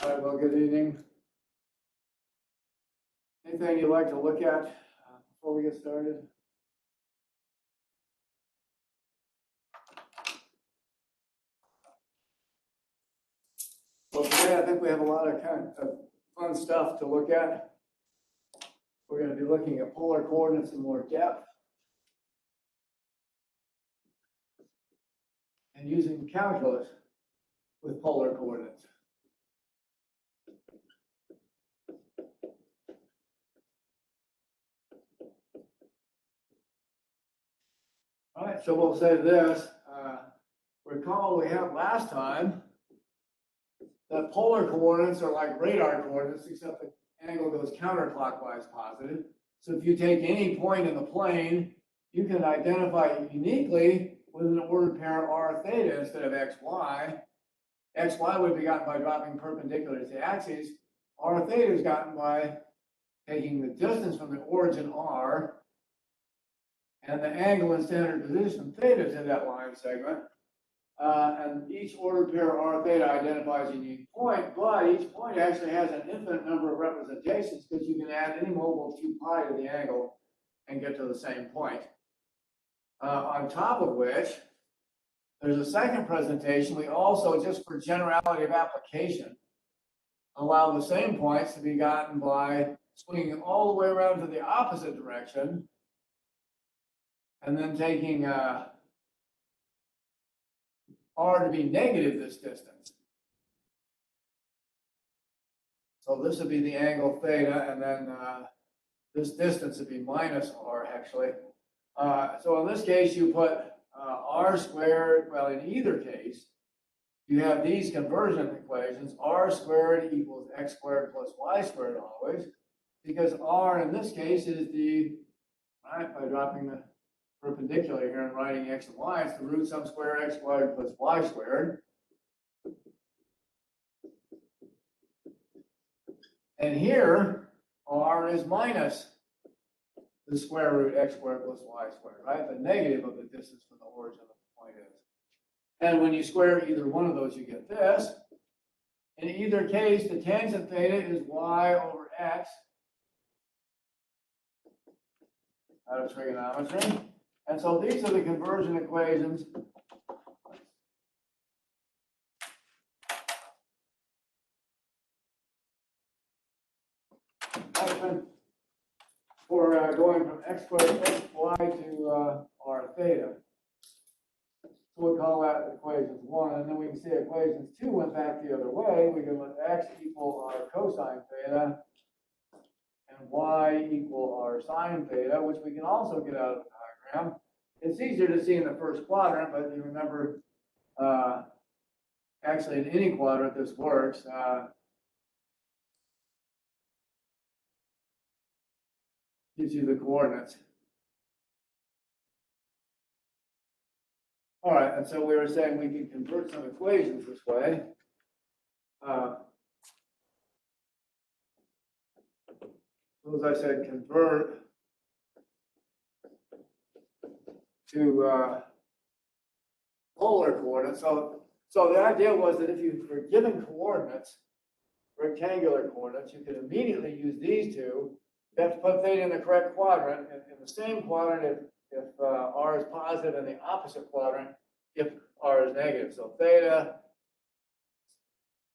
All right, well, good evening. Anything you'd like to look at before we get started? Well, today I think we have a lot of kind of fun stuff to look at. We're going to be looking at polar coordinates in more depth and using calculus with polar coordinates. All right, so we'll say this. Recall we had last time that polar coordinates are like radar coordinates, except the angle goes counterclockwise positive. So if you take any point in the plane, you can identify it uniquely with an ordered pair r theta instead of xy. Xy would be gotten by dropping perpendicular to the axis. R theta is gotten by taking the distance from the origin r and the angle in standard position theta to that line segment. And each ordered pair r theta identifies a unique point, but each point actually has an infinite number of representations because you can add any mobile of 2 pi to the angle and get to the same point. On top of which, there's a second presentation. We also, just for generality of application, allow the same points to be gotten by swinging all the way around to the opposite direction and then taking r to be negative this distance. So this would be the angle theta, and then this distance would be minus r, actually. So in this case, you put r squared, well, in either case, you have these conversion equations. R squared equals x squared plus y squared always, because r in this case is the, right, by dropping the perpendicular here and writing x and y, it's the root sum squared x squared plus y squared. And here, r is minus the square root x squared plus y squared, right? The negative of the distance from the origin of the point is. And when you square either one of those, you get this. In either case, the tangent theta is y over x out of trigonometry. And so these are the conversion equations for going from x squared x y to r theta. So we call that equations 1, and then we can see equations 2 went back the other way. We can let x equal r cosine theta and y equal r sine theta, which we can also get out of the diagram. It's easier to see in the first quadrant, but you remember, actually in any quadrant this works. Gives you the coordinates. All right, and so we were saying we can convert some equations this way. So as I said, convert to polar coordinates. So the idea was that if you were given coordinates, rectangular coordinates, you could immediately use these two. You have to put theta in the correct quadrant. And in the same quadrant, if r is positive, and the opposite quadrant if r is negative. So theta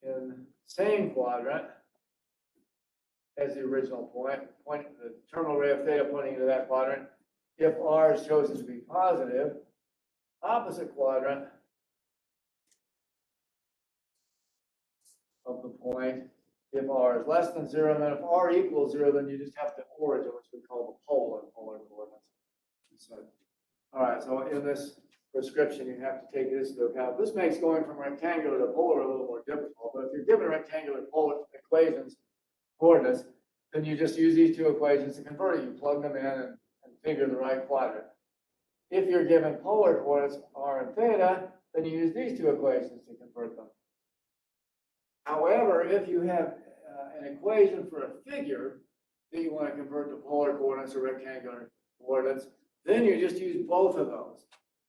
in same quadrant as the original point, the terminal ray of theta pointing into that quadrant. If r is chosen to be positive, opposite quadrant of the point if r is less than 0, and then if r equals 0, then you just have the origin, which we call the pole in polar coordinates. So, all right, so in this prescription, you have to take this into account. This makes going from rectangular to polar a little more difficult, but if you're given rectangular polar equations, coordinates, then you just use these two equations to convert it. You plug them in and figure the right quadrant. If you're given polar coordinates, r and theta, then you use these two equations to convert them. However, if you have an equation for a figure that you want to convert to polar coordinates or rectangular coordinates, then you just use both of those.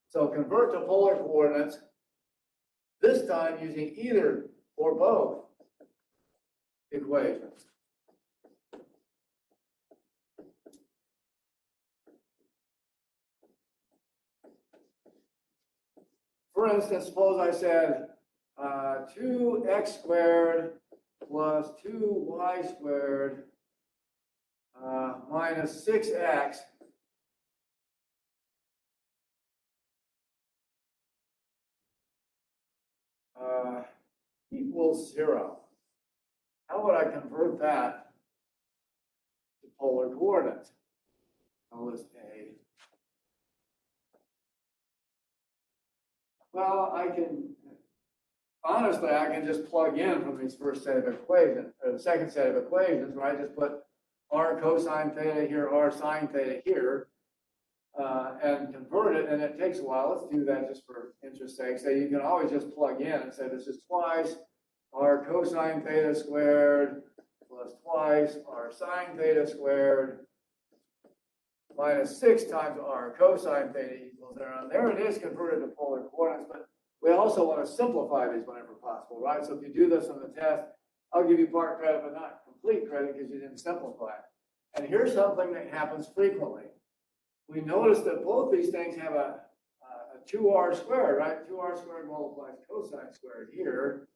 So convert to polar coordinates, this time using either or both equation. For instance, suppose I said 2x squared plus 2y squared minus 6x equals 0. How would I convert that to polar coordinates? I'll list A. Well, honestly, I can just plug in from this first set of equations, or the second set of equations, where I just put r cosine theta here, r sine theta here, and convert it, and it takes a while. Let's do that just for interest's sake. So you can always just plug in and say this is twice r cosine theta squared plus twice r sine theta squared minus 6 times r cosine theta equals 0. And there it is converted to polar coordinates, but we also want to simplify these whenever possible, right? So if you do this on the test, I'll give you part credit, but not complete credit because you didn't simplify it. And here's something that happens frequently. We notice that both these things have a 2r squared, right? 2r squared multiplies cosine squared here,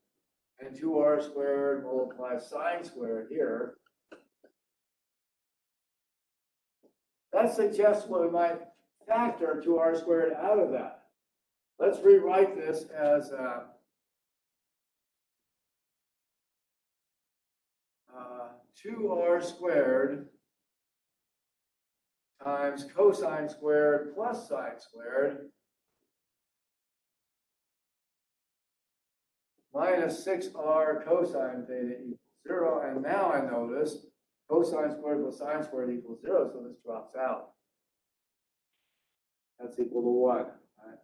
and 2r squared multiplies sine squared here. That suggests we might factor 2r squared out of that. Let's rewrite this as 2r squared times cosine squared plus sine squared minus 6r cosine theta equals 0. And now I notice cosine squared plus sine squared equals 0, so this drops out. That's equal to 1. Right?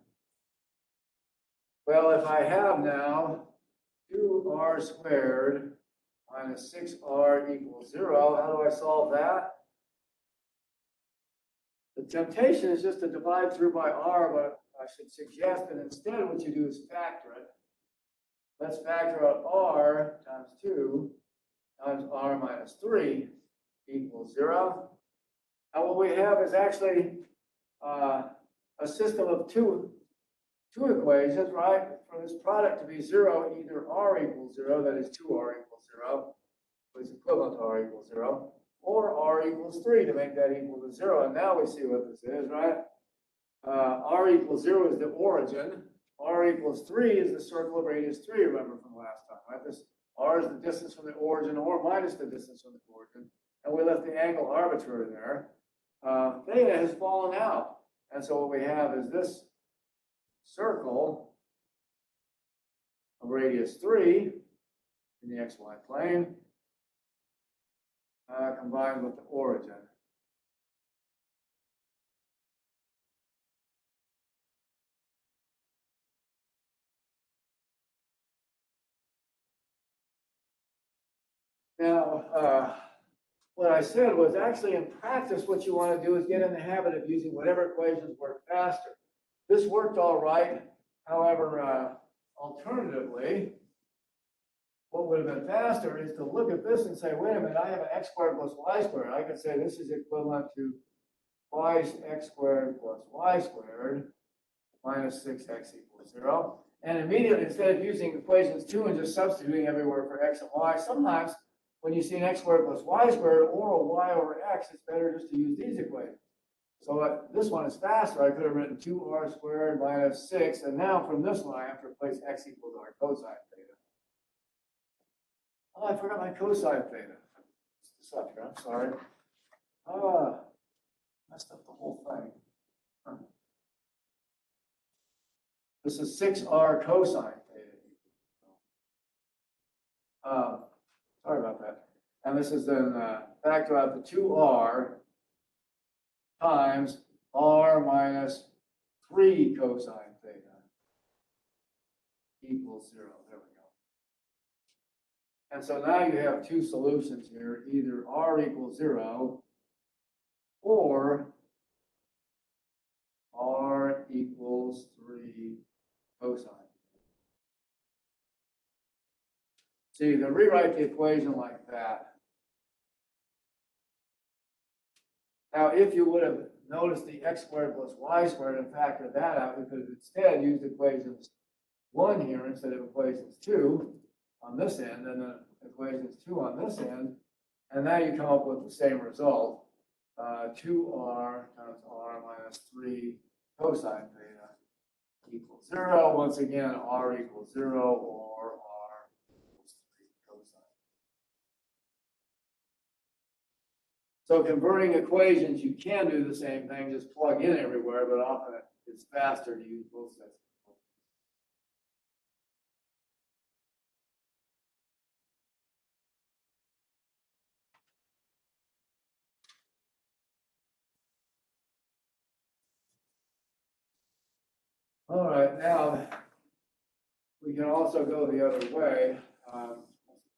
Well, if I have now 2r squared minus 6r equals 0, how do I solve that? The temptation is just to divide through by r, but I should suggest that instead what you do is factor it. Let's factor out r times 2 times r minus 3 equals 0. And what we have is actually a system of two equations, right? For this product to be 0, either r equals 0, that is 2r equals 0, which is equivalent to r equals 0, or r equals 3 to make that equal to 0. And now we see what this is, right? R equals 0 is the origin. R equals 3 is the circle of radius 3, remember from last time, right? This r is the distance from the origin, or minus the distance from the origin. And we left the angle arbitrary there. Theta has fallen out. And so what we have is this circle of radius 3 in the xy plane combined with the origin. Now, what I said was actually in practice, what you want to do is get in the habit of using whatever equations work faster. This worked all right. However, alternatively, what would have been faster is to look at this and say, wait a minute, I have an x squared plus y squared. I could say this is equivalent to twice x squared plus y squared minus 6x equals 0. And immediately, instead of using equations 2 and just substituting everywhere for x and y, sometimes when you see an x squared plus y squared or a y over x, it's better just to use these equations. So this one is faster. I could have written 2r squared minus 6. And now from this one, I have to replace x equals r cosine theta. Oh, I forgot my cosine theta. It's up here. I'm sorry. Messed up the whole thing. Huh. This is 6r cosine theta. Sorry about that. And this is then factor out the 2r times r minus 3 cosine theta equals 0. There we go. And so now you have two solutions here, either r equals 0 or r equals 3 cosine. So you can rewrite the equation like that. Now, if you would have noticed the x squared plus y squared and factored that out, we could have instead used equations 1 here instead of equations 2 on this end, and then equations 2 on this end, and now you come up with the same result. 2r times r minus 3 cosine theta equals 0. Once again, r equals 0 or r equals 3 cosine. So converting equations, you can do the same thing, just plug in everywhere, but often it's faster to use both sets. All right, now we can also go the other way.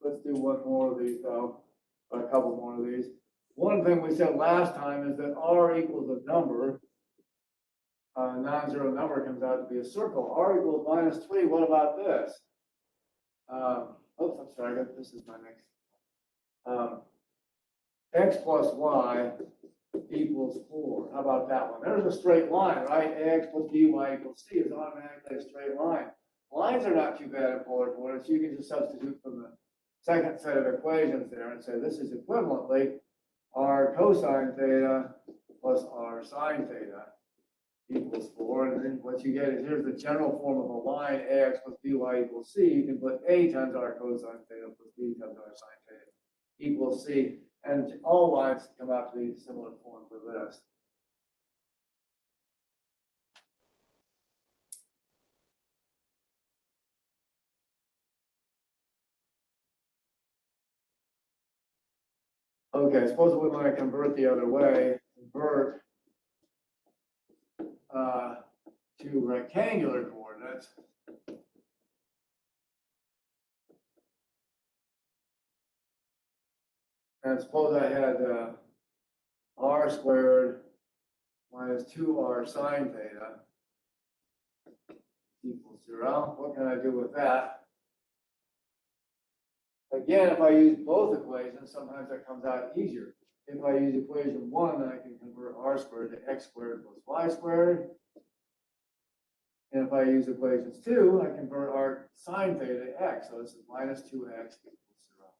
Let's do one more of these, though, or a couple more of these. One thing we said last time is that r equals a number. A non-zero number comes out to be a circle. R equals minus 3. What about this? Oops, I'm sorry. This is my next. X plus y equals 4. How about that one? There's a straight line, right? Ax plus by equals c is automatically a straight line. Lines are not too bad in polar coordinates. You can just substitute from the second set of equations there and say this is equivalently r cosine theta plus r sine theta equals 4. And then what you get is here's the general form of a line, ax plus by equals c. You can put a times r cosine theta plus b times r sine theta equals c. And all lines come out to be similar form for this. Okay, suppose we want to convert the other way, convert to rectangular coordinates. And suppose I had r squared minus 2r sine theta equals 0. What can I do with that? Again, if I use both equations, sometimes that comes out easier. If I use equation 1, then I can convert r squared to x squared plus y squared. And if I use equations 2, I convert r sine theta to x. So this is minus 2x equals 0.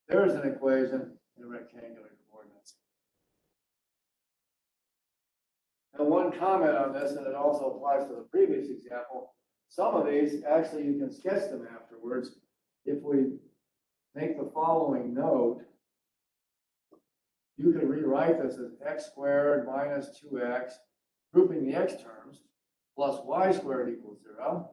There's an equation in rectangular coordinates. And one comment on this, and it also applies to the previous example, some of these, actually you can sketch them afterwards. If we make the following note, you could rewrite this as x squared minus 2x, grouping the x terms, plus y squared equals 0.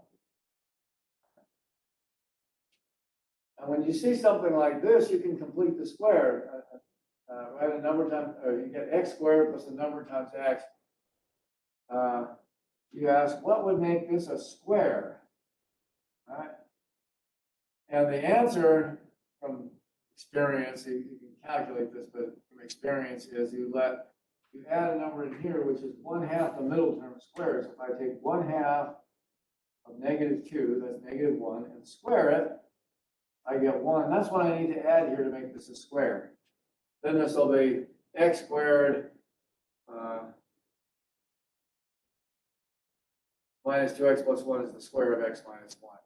And when you see something like this, you can complete the square. Write a number times, or you get x squared plus a number times x. You ask, what would make this a square? Right? And the answer from experience, you can calculate this, but from experience is you add a number in here, which is 1/2 the middle term squared. So if I take 1/2 of -2, that's -1, and square it, I get 1. That's what I need to add here to make this a square. Then this will be x squared minus 2x plus 1 is the square of x minus 1.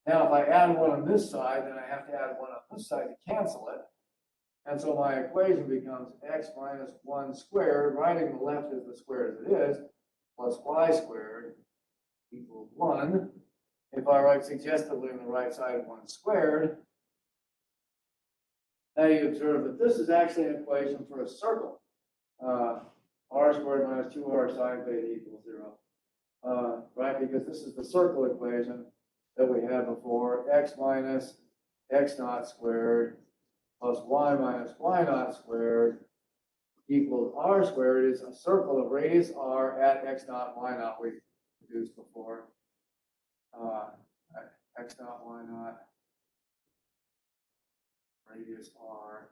Now, if I add 1 on this side, then I have to add 1 on this side to cancel it. And so my equation becomes x minus 1 squared, writing the left as the square as it is, plus y squared equals 1. If I write suggestively on the right side 1 squared, now you observe that this is actually an equation for a circle. R squared minus 2r sine theta equals 0. Right, because this is the circle equation that we had before, x minus x naught squared plus y minus y naught squared equals r squared is a circle of radius r at x naught, y naught we produced before. X naught, y naught, radius r.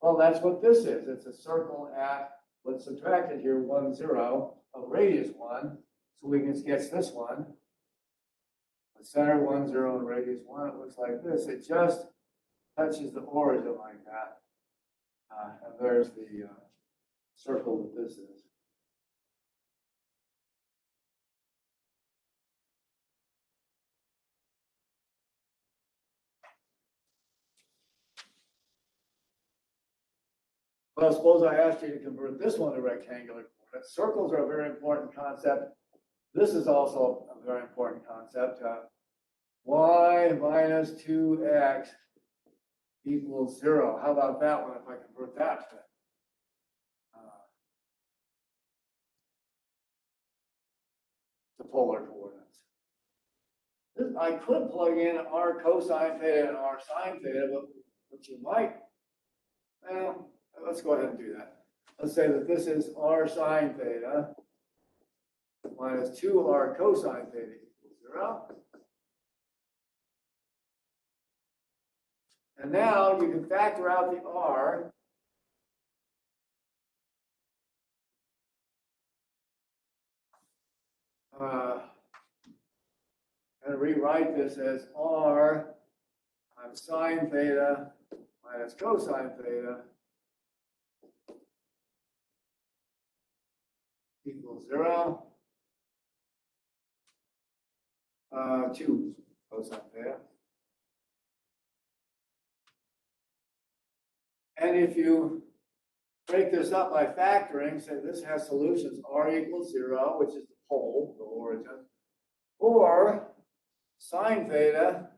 Well, that's what this is. It's a circle at, let's subtract it here, 1, 0 of radius 1. So we can sketch this one. center 1, 0, and radius 1, it looks like this. It just touches the origin like that. And there's the circle that this is. Well, suppose I asked you to convert this one to rectangular coordinates. Circles are a very important concept. This is also a very important concept. Y minus 2x equals 0. How about that one if I convert that to polar coordinates? I could plug in r cosine theta and r sine theta, but you might, well, let's go ahead and do that. Let's say that this is r sine theta minus 2r cosine theta equals 0. And now you can factor out the r. And rewrite this as r times sine theta minus cosine theta equals 0. 2 cosine theta. And if you break this up by factoring, say this has solutions r equals 0, which is the pole, the origin, or sine theta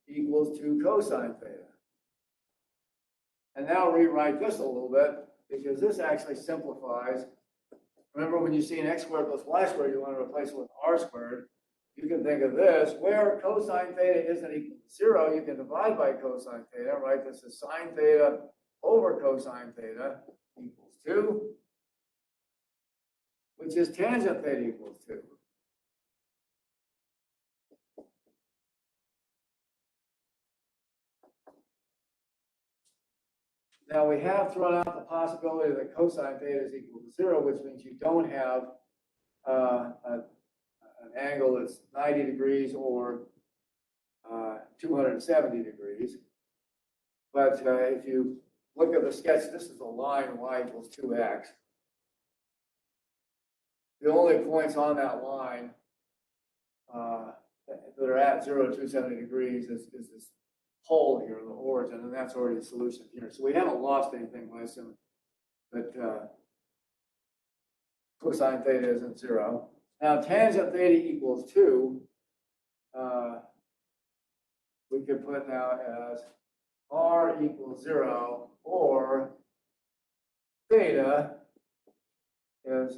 equals 2 cosine theta. And now rewrite this a little bit, because this actually simplifies. Remember, when you see an x squared plus y squared, you want to replace it with r squared. You can think of this, where cosine theta isn't equal to 0, you can divide by cosine theta, right? This is sine theta over cosine theta equals 2, which is tangent theta equals 2. Now we have thrown out the possibility that cosine theta is equal to 0, which means you don't have an angle that's 90 degrees or 270 degrees. But if you look at the sketch, this is a line y equals 2x. The only points on that line that are at 0 to 270 degrees is this pole here, the origin, and that's already a solution here. So we haven't lost anything by assuming that cosine theta isn't 0. Now tangent theta equals 2. We could put now as r equals 0, or theta is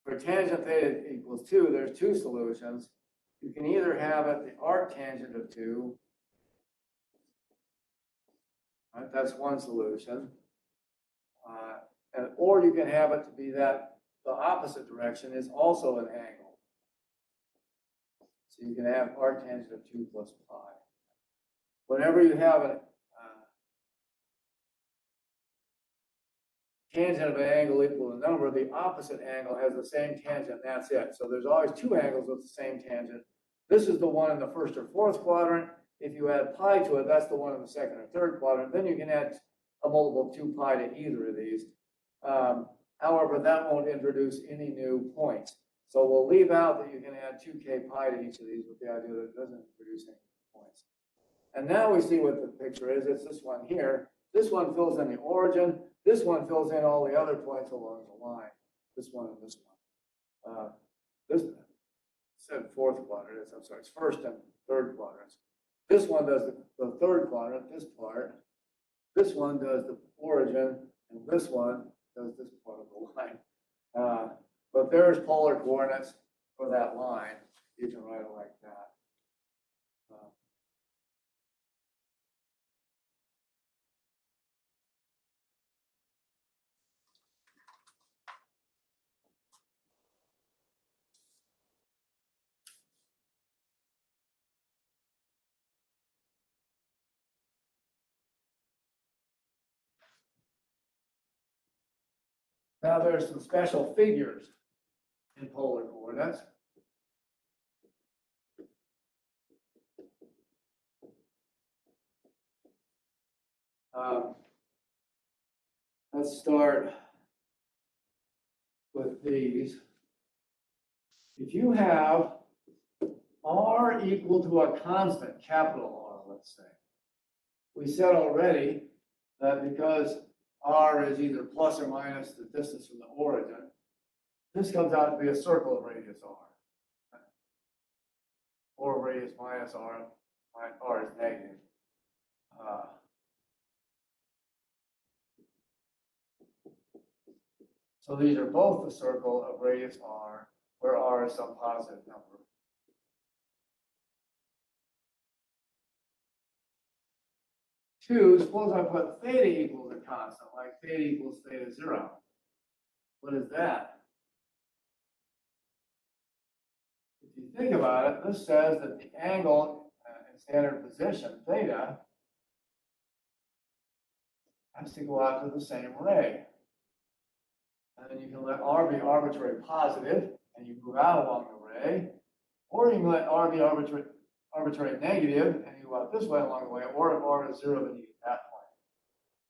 for tangent theta equals 2, there's two solutions. You can either have it the arctangent of 2, right? That's one solution. Or you can have it to be that the opposite direction is also an angle. So you can have arctangent of 2 plus pi. Whenever you have a tangent of an angle equal to a number, the opposite angle has the same tangent, and that's it. So there's always two angles with the same tangent. This is the one in the first or fourth quadrant. If you add pi to it, that's the one in the second or third quadrant. Then you can add a multiple of 2 pi to either of these. However, that won't introduce any new points. So we'll leave out that you can add 2k pi to each of these with the idea that it doesn't introduce any points. And now we see what the picture is. It's this one here. This one fills in the origin. This one fills in all the other points along the line. This one and this one. This said fourth quadrant. I'm sorry, it's first and third quadrants. This one does the third quadrant, this part. This one does the origin, and this one does this part of the line. But there's polar coordinates for that line. You can write it like that. Now there's some special figures in polar coordinates. Let's start with these. If you have r equal to a constant, capital R, let's say, we said already that because r is either plus or minus the distance from the origin, this comes out to be a circle of radius r. Or radius minus r, r is negative. So these are both the circle of radius r, where r is some positive number. Two, suppose I put theta equals a constant, like theta equals theta 0. What is that? If you think about it, this says that the angle in standard position, theta, has to go out to the same ray. And then you can let r be arbitrary positive, and you move out along the ray, or you can let r be arbitrary negative, and you go out this way along the way, or if r is 0, then you get that point.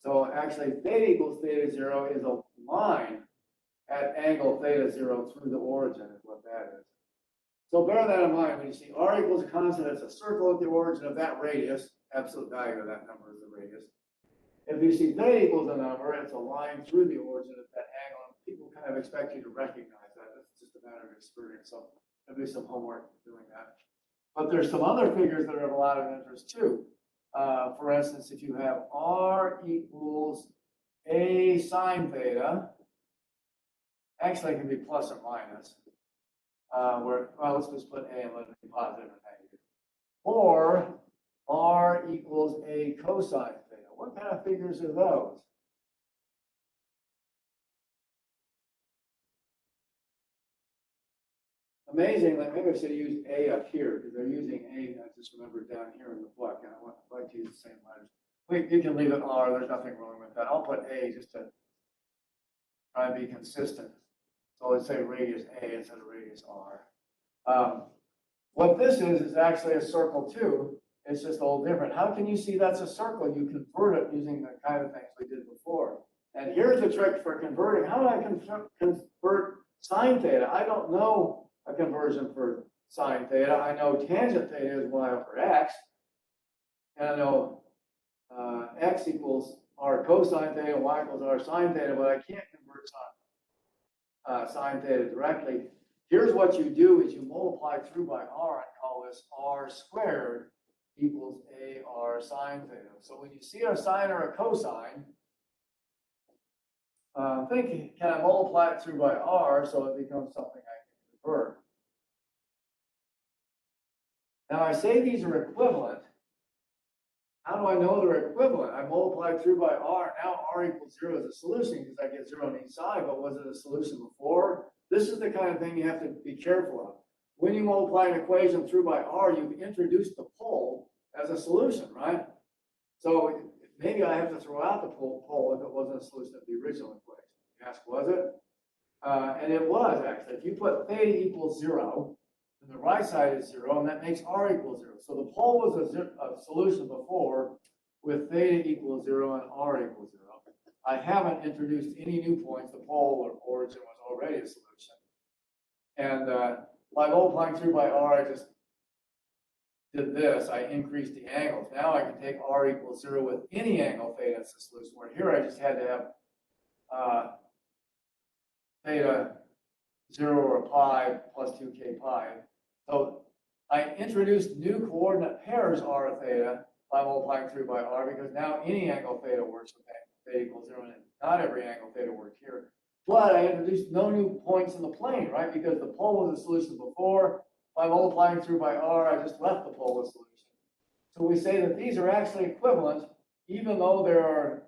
So actually, theta equals theta 0 is a line at angle theta 0 through the origin, is what that is. So bear that in mind. When you see r equals a constant, it's a circle at the origin of that radius. Absolute value of that number is the radius. If you see theta equals a number, it's a line through the origin of that angle. And people kind of expect you to recognize that. It's just a matter of experience. So there'll be some homework doing that. But there's some other figures that are of a lot of interest too. For instance, if you have r equals a sine theta, actually it can be plus or minus. Well, let's just put a and let it be positive or negative. Or r equals a cosine theta. What kind of figures are those? Amazingly, maybe I should have used a up here because they're using a. I just remembered down here in the book, and I'd like to use the same letters. You can leave it r. There's nothing wrong with that. I'll put a just to try and be consistent. So let's say radius a instead of radius r. What this is actually a circle too. It's just a little different. How can you see that's a circle? You convert it using the kind of things we did before. And here's the trick for converting. How do I convert sine theta? I don't know a conversion for sine theta. I know tangent theta is y over x. And I know x equals r cosine theta, y equals r sine theta, but I can't convert sine theta directly. Here's what you do is you multiply through by r and call this r squared equals a r sine theta. So when you see a sine or a cosine, think, can I multiply it through by r so it becomes something I can convert? Now I say these are equivalent. How do I know they're equivalent? I multiply through by r. Now r equals 0 is a solution because I get 0 on each side, but was it a solution before? This is the kind of thing you have to be careful of. When you multiply an equation through by r, you've introduced the pole as a solution, right? So maybe I have to throw out the pole if it wasn't a solution of the original equation. You ask, was it? And it was actually. If you put theta equals 0, then the right side is 0, and that makes r equals 0. So the pole was a solution before with theta equals 0 and r equals 0. I haven't introduced any new points. The pole or origin was already a solution. And by multiplying through by r, I just did this. I increased the angles. Now I can take r equals 0 with any angle theta as a solution, where here I just had to have theta 0 or pi plus 2k pi. So I introduced new coordinate pairs r theta by multiplying through by r, because now any angle theta works with theta equals 0, and not every angle theta worked here. But I introduced no new points in the plane, right? Because the pole was a solution before. By multiplying through by r, I just left the pole a solution. So we say that these are actually equivalent, even though there are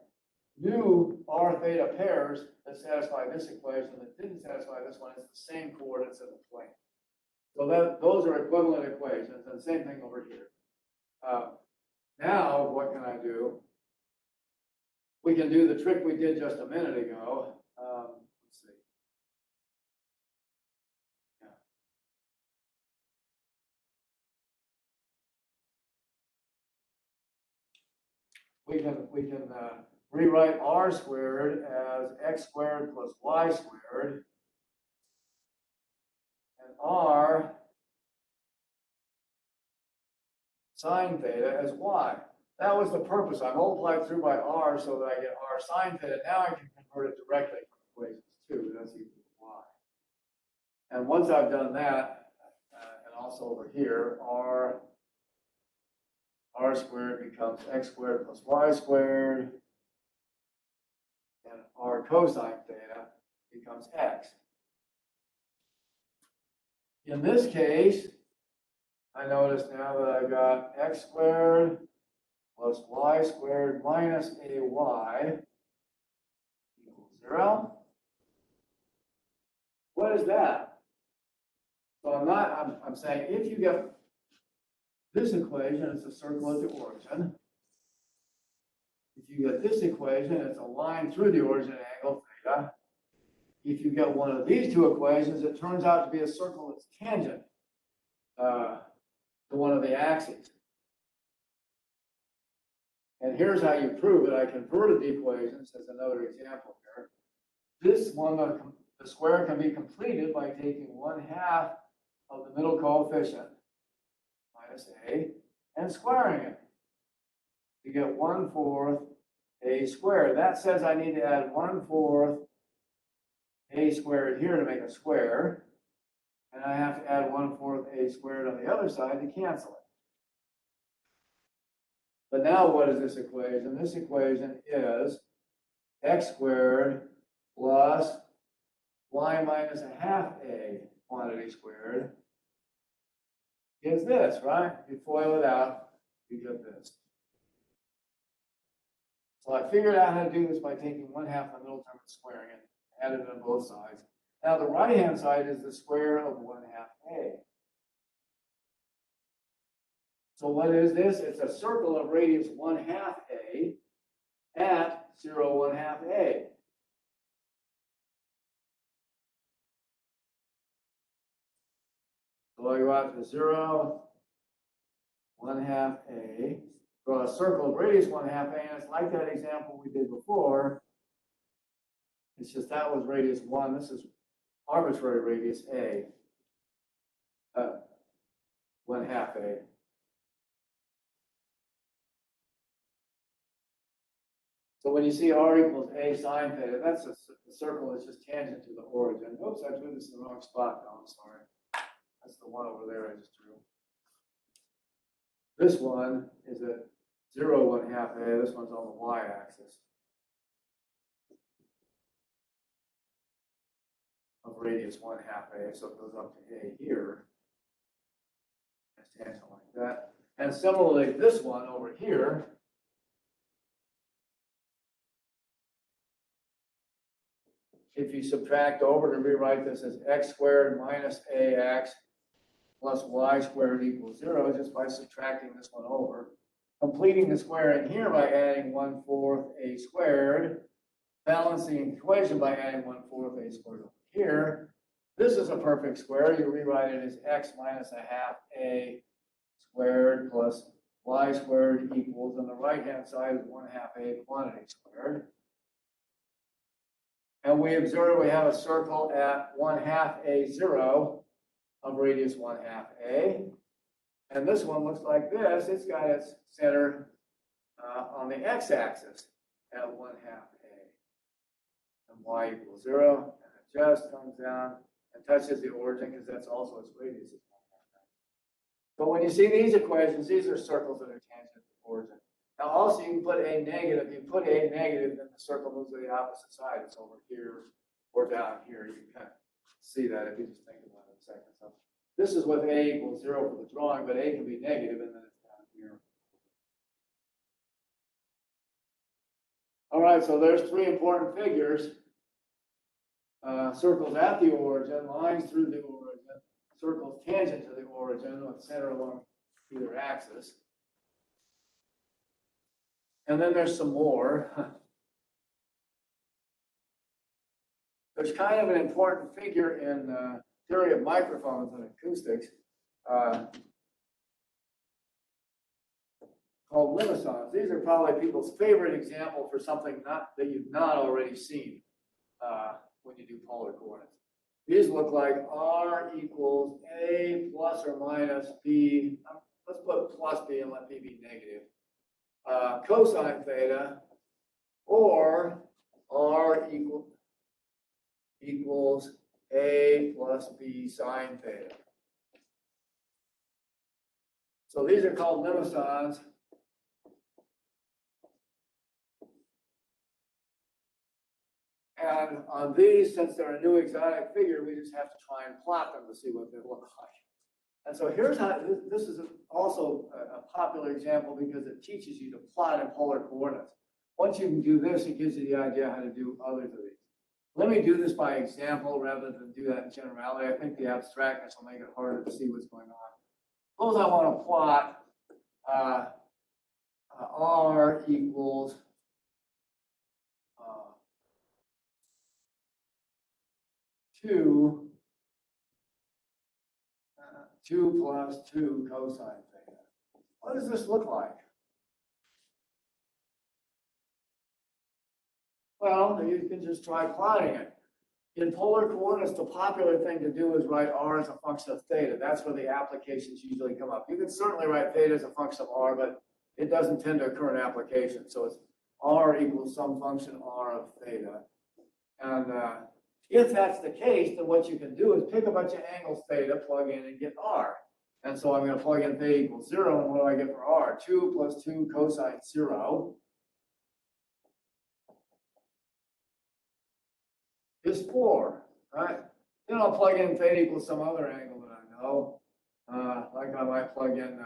new r theta pairs that satisfy this equation that didn't satisfy this one. It's the same coordinates in the plane. So those are equivalent equations, and same thing over here. Now, what can I do? We can do the trick we did just a minute ago. we can rewrite r squared as x squared plus y squared, and r sine theta as y. That was the purpose. I multiplied through by r so that I get r sine theta. Now I can convert it directly from equations 2. That's equal to y. And once I've done that, and also over here, r squared becomes x squared plus y squared, and r cosine theta becomes x. In this case, I notice now that I've got x squared plus y squared minus ay equals 0. What is that? So I'm saying if you get this equation, it's a circle at the origin. If you get this equation, it's a line through the origin angle theta. If you get one of these two equations, it turns out to be a circle that's tangent to one of the axes. And here's how you prove it. I converted the equations as another example here. This one, the square can be completed by taking 1/2 of the middle coefficient, minus a, and squaring it. You get 1/4 a squared. That says I need to add 1/4 a squared here to make a square. And I have to add 1/4 a squared on the other side to cancel it. But now what is this equation? This equation is x squared plus y minus 1/2 a quantity squared is this, right? You FOIL it out, you get this. So I figured out how to do this by taking 1/2 the middle term and squaring it, added it on both sides. Now the right-hand side is the square of 1/2 a. So what is this? It's a circle of radius 1/2 a at 0, 1/2 a. So I go out to 0, 1/2 a, draw a circle of radius 1/2 a, and it's like that example we did before. It's just that was radius 1. This is arbitrary radius a, 1/2 a. So when you see r equals a sine theta, that's a circle that's just tangent to the origin. Oops, I drew this in the wrong spot. No, I'm sorry. That's the one over there I just drew. This one is at 0, 1/2 a. This one's on the y-axis of radius 1/2 a. So it goes up to a here. It's tangent like that. And similarly, this one over here, if you subtract over to rewrite this as x squared minus ax plus y squared equals 0, just by subtracting this one over. Completing the square in here by adding 1/4 a squared, balancing the equation by adding 1/4 a squared over here. This is a perfect square. You rewrite it as x minus 1/2 a squared plus y squared equals, on the right-hand side is 1/2 a quantity squared. And we observe we have a circle at 1/2 a 0 of radius 1/2 a. And this one looks like this. It's got its center on the x-axis at 1/2 a. And y equals 0. And it just comes down and touches the origin because that's also its radius. But when you see these equations, these are circles that are tangent to the origin. Now also you can put a negative. You put a negative, then the circle moves to the opposite side. It's over here or down here. You can kind of see that if you just think about it a second. So this is with a equals 0 for the drawing, but a can be negative, and then it's down here. All right, so there's 3 important figures. Circles at the origin, lines through the origin, circles tangent to the origin with center along either axis. And then there's some more. There's kind of an important figure in theory of microphones and acoustics called limicons. These are probably people's favorite example for something that you've not already seen when you do polar coordinates. These look like r equals a plus or minus b. Let's put plus b and let b be negative. Cosine theta, or r equals a plus b sine theta. So these are called limicons. And on these, since they're a new exotic figure, we just have to try and plot them to see what they look like. And so here's how, this is also a popular example because it teaches you to plot in polar coordinates. Once you can do this, it gives you the idea how to do others of these. Let me do this by example rather than do that in generality. I think the abstractness will make it harder to see what's going on. Suppose I want to plot r equals 2 plus 2 cosine theta. What does this look like? Well, you can just try plotting it. In polar coordinates, the popular thing to do is write r as a function of theta. That's where the applications usually come up. You can certainly write theta as a function of r, but it doesn't tend to occur in applications. So it's r equals some function r of theta. And if that's the case, then what you can do is pick a bunch of angles theta, plug in, and get r. And so I'm going to plug in theta equals 0, and what do I get for r? 2 plus 2 cosine 0 is 4, right? Then I'll plug in theta equals some other angle that I know. Like I might plug in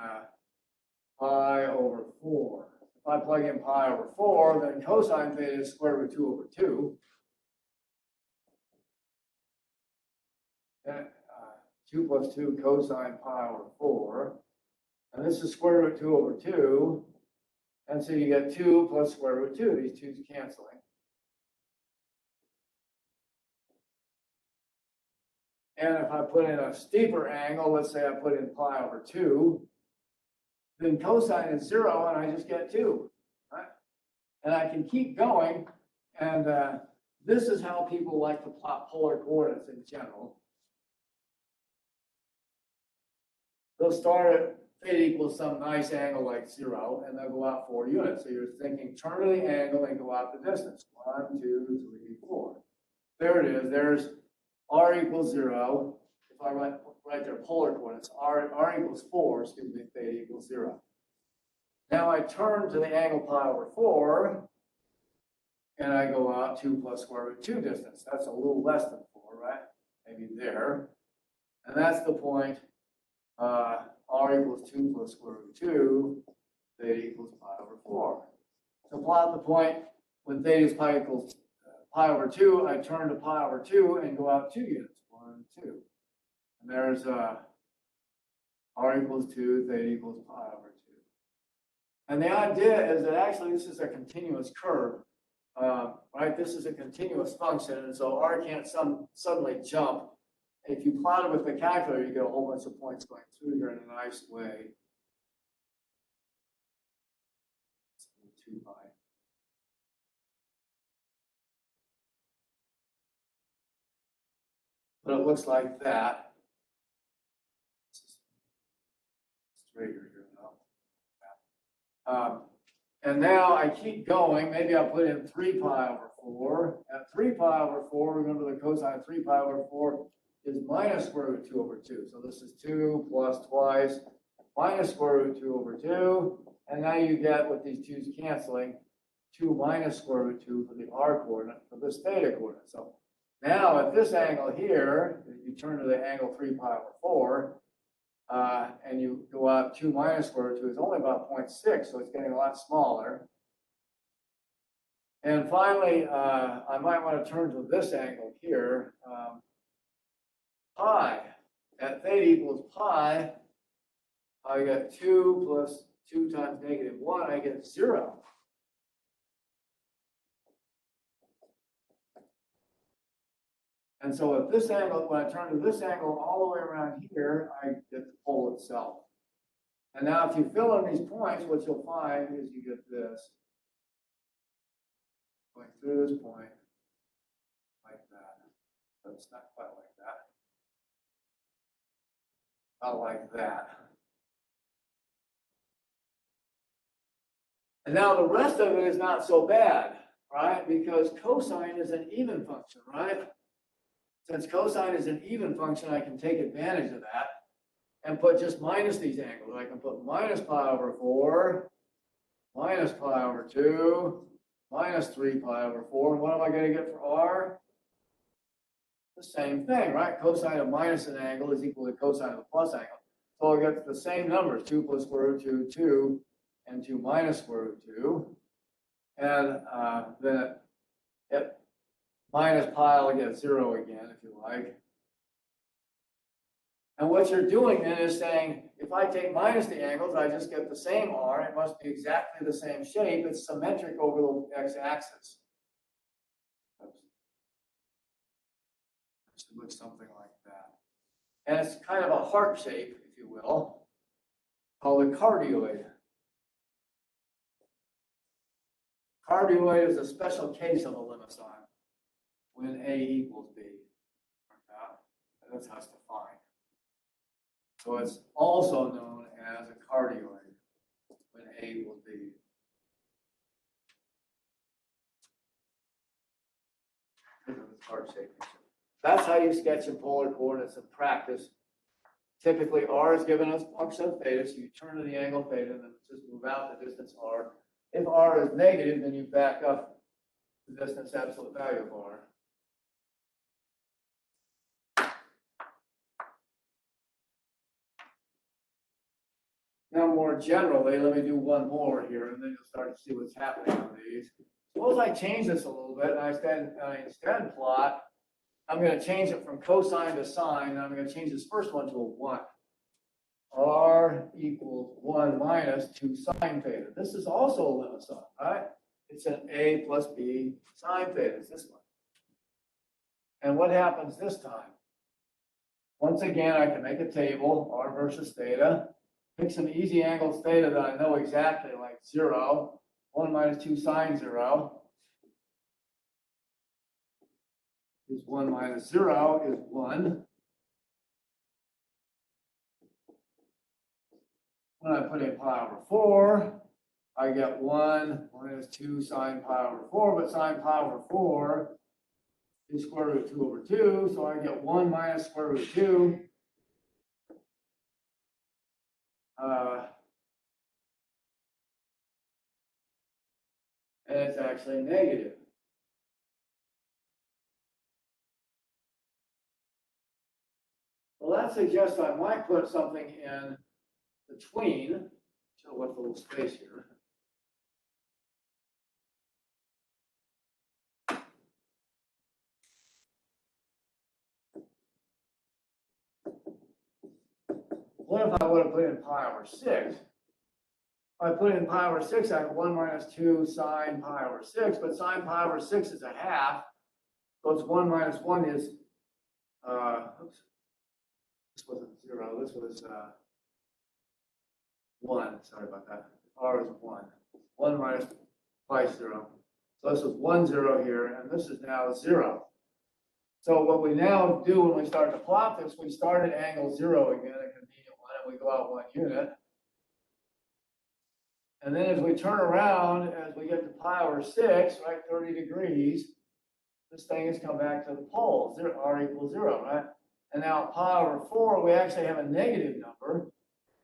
pi over 4. If I plug in pi over 4, then cosine theta is square root 2 over 2. And, 2 plus 2 cosine pi over 4. And this is square root 2 over 2. And so you get 2 plus square root 2. These 2's canceling. And if I put in a steeper angle, let's say I put in pi over 2, then cosine is 0, and I just get 2. Right? And I can keep going. And this is how people like to plot polar coordinates in general. They'll start at theta equals some nice angle like 0, and they'll go out 4 units. So you're thinking turn to the angle and go out the distance. 1, 2, 3, 4. There it is. There's r equals 0. If I write their polar coordinates, r equals 4, excuse me, theta equals 0. Now I turn to the angle pi over 4, and I go out 2 plus square root 2 distance. That's a little less than 4, right? Maybe there. And that's the point. R equals 2 plus square root 2, theta equals pi over 4. So plot the point when theta is pi equals pi over 2, I turn to pi over 2 and go out 2 units, 1, 2. And there's r equals 2, theta equals pi over 2. And the idea is that actually this is a continuous curve, right? This is a continuous function, and so r can't suddenly jump. If you plot it with the calculator, you get a whole bunch of points going through here in a nice way. 2 pi. But it looks like that. Straighter here now. And now I keep going. Maybe I'll put in 3 pi over 4. At 3 pi over 4, remember the cosine of 3 pi over 4 is minus square root 2 over 2. So this is 2 plus twice minus square root 2 over 2. And now you get, with these 2's canceling, 2 minus square root 2 for the r coordinate for this theta coordinate. So now at this angle here, you turn to the angle 3 pi over 4, and you go out 2 minus square root 2 is only about 0.6, so it's getting a lot smaller. And finally, I might want to turn to this angle here. Pi, at theta equals pi, I get 2 plus 2 times negative 1, I get 0. And so at this angle, when I turn to this angle all the way around here, I get the pole itself. And now if you fill in these points, what you'll find is you get this. Going through this point like that. But it's not quite like that. Not like that. And now the rest of it is not so bad, right? Because cosine is an even function, right? Since cosine is an even function, I can take advantage of that and put just minus these angles. I can put minus pi over 4, minus pi over 2, minus 3 pi over 4. And what am I going to get for r? The same thing, right? Cosine of minus an angle is equal to cosine of a plus angle. So I get the same numbers, 2 plus square root 2, 2, and 2 minus square root 2. And then at minus pi, I'll get 0 again, if you like. And what you're doing then is saying, if I take minus the angles, I just get the same r. It must be exactly the same shape. It's symmetric over the x-axis. It looks something like that. And it's kind of a heart shape, if you will, called a cardioid. Cardioid is a special case of a limit sign when a equals b. That's how it's defined. So it's also known as a cardioid when a equals b. Heart shape. That's how you sketch in polar coordinates in practice. Typically, r is given as function of theta, so you turn to the angle theta and then just move out the distance r. If r is negative, then you back up the distance absolute value of r. Now, more generally, let me do one more here, and then you'll start to see what's happening on these. Suppose I change this a little bit, and I instead plot. I'm going to change it from cosine to sine, and I'm going to change this first one to a 1. R equals 1 minus 2 sine theta. This is also a limit sign, right? It's an a plus b sine theta. It's this one. And what happens this time? Once again, I can make a table, r versus theta. Pick some easy angles theta that I know exactly, like 0. 1 minus 2 sine 0. Is 1 minus 0 is 1. When I put in pi over 4, I get 1 minus 2 sine pi over 4, but sine pi over 4 is square root of 2 over 2, so I get 1 minus square root of 2. And it's actually negative. Well, that suggests I might put something in between, so with a little space here. What if I would have put in pi over 6? If I put in pi over 6, I have 1 minus 2 sine pi over 6, but sine pi over 6 is a half, so it's 1 minus 1 is, oops, this wasn't 0, this was 1, sorry about that. R is 1. 1 minus twice 0. So this is 1, 0 here, and this is now 0. So what we now do when we start to plot this, we start at angle 0 again, a convenient one, and we go out 1 unit. And then as we turn around, as we get to pi over 6, right, 30 degrees, this thing has come back to the pole, r equals 0, right? And now at pi over 4, we actually have a negative number.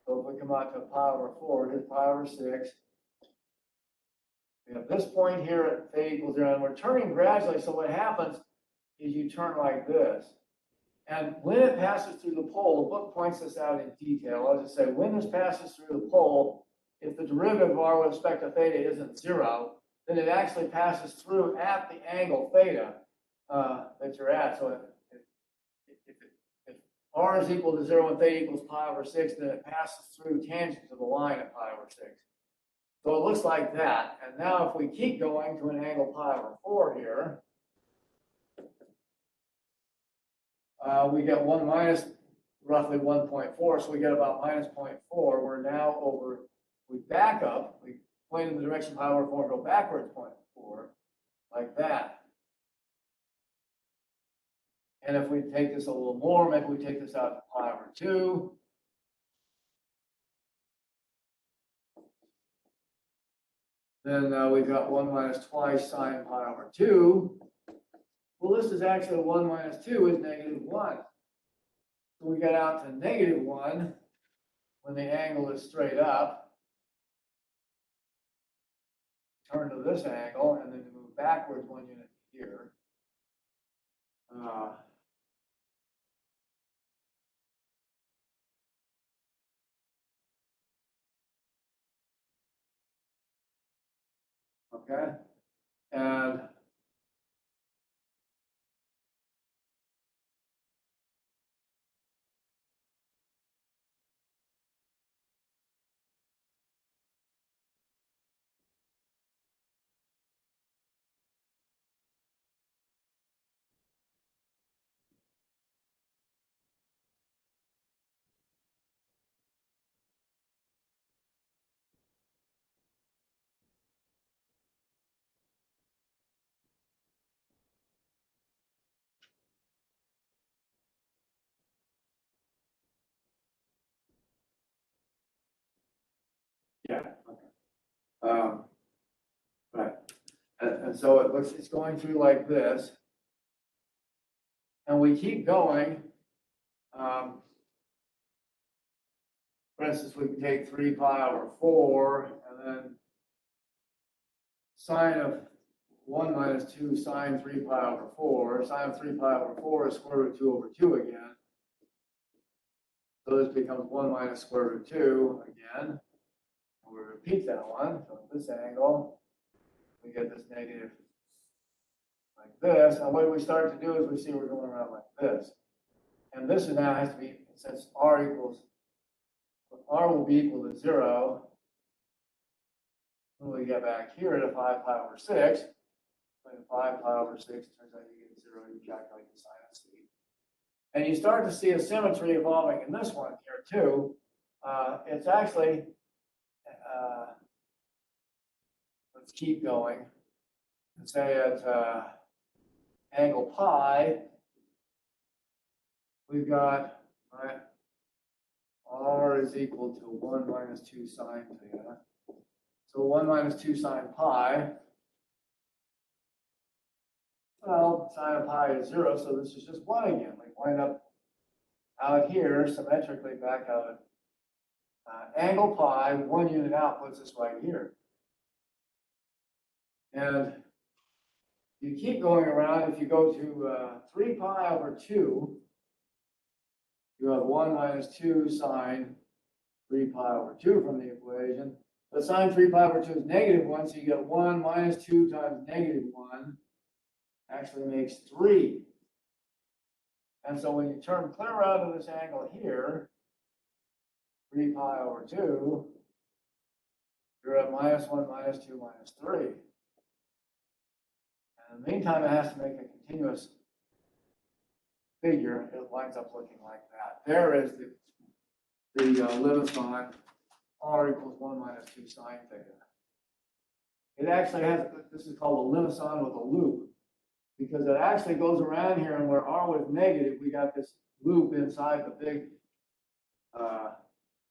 So if we come out to pi over 4, here's pi over 6. We have this point here at theta equals 0, and we're turning gradually, so what happens is you turn like this. And when it passes through the pole, the book points this out in detail. I'll just say, when this passes through the pole, if the derivative of r with respect to theta isn't 0, then it actually passes through at the angle theta that you're at. So if r is equal to 0 and theta equals pi over 6, then it passes through tangent to the line at pi over 6. So it looks like that. And now if we keep going to an angle pi over 4 here, we get 1 minus roughly 1.4, so we get about minus 0.4. We're now over, we back up, we point in the direction pi over 4 and go backwards 0.4, like that. And if we take this a little more, maybe we take this out to pi over 2. Then we've got 1 minus twice sine pi over 2. Well, this is actually 1 minus 2 is negative 1. So we get out to negative 1 when the angle is straight up. Turn to this angle and then move backwards 1 unit here. Okay, and yeah, okay. Right, and so it looks, it's going through like this, and we keep going. For instance, we can take 3 pi over 4, and then sine of 1 minus 2 sine 3 pi over 4. Sine of 3 pi over 4 is square root 2 over 2 again. So this becomes 1 minus square root 2 again. And we repeat that one. So at this angle, we get this negative like this. And what we start to do is we see we're going around like this. And this now has to be, since r will be equal to 0, when we get back here to 5 pi over 6, when 5 pi over 6 turns out you get 0, you calculate the sine of c. And you start to see a symmetry evolving in this one here too. It's actually, let's keep going and say at angle pi, we've got, right, r is equal to 1 minus 2 sine theta. So 1 minus 2 sine pi. Well, sine of pi is 0, so this is just 1 again. We wind up out here symmetrically back out at angle pi, 1 unit out puts us right here. And you keep going around. If you go to 3 pi over 2, you have 1 minus 2 sine 3 pi over 2 from the equation. But sine 3 pi over 2 is negative 1, so you get 1 minus 2 times negative 1 actually makes 3. And so when you turn clear out of this angle here, 3 pi over 2, you're at minus 1 minus 2 minus 3. And in the meantime, it has to make a continuous figure. It winds up looking like that. There is the limit on r equals 1 minus 2 sine theta. It actually has, this is called a limison with a loop, because it actually goes around here, and where r was negative, we got this loop inside the big,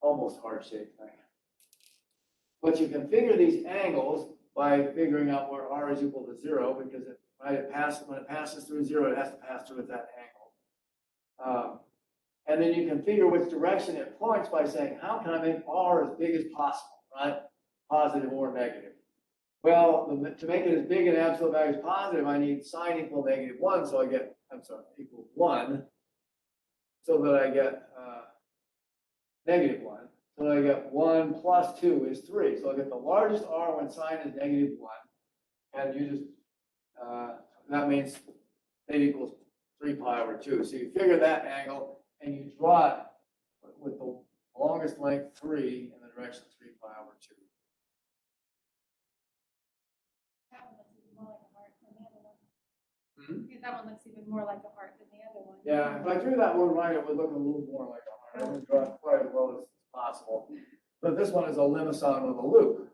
almost heart-shaped thing. But you can figure these angles by figuring out where r is equal to 0, because when it passes through 0, it has to pass through at that angle. And then you can figure which direction it points by saying, how can I make r as big as possible, right? Positive or negative. Well, to make it as big an absolute value as positive, I need sine equal negative 1, so I get, equal 1, so that I get negative 1. So I get 1 plus 2 is 3. So I get the largest r when sine is negative 1. And you just, that means theta equals 3 pi over 2. So you figure that angle and you draw it with the longest length 3 in the direction 3 pi over 2. That one looks even more like a heart than the other one. That one looks even more like a heart than the other one. Yeah, if I drew that one right, it would look a little more like a heart. I'm gonna draw it quite as well as possible. But this one is a limison with a loop.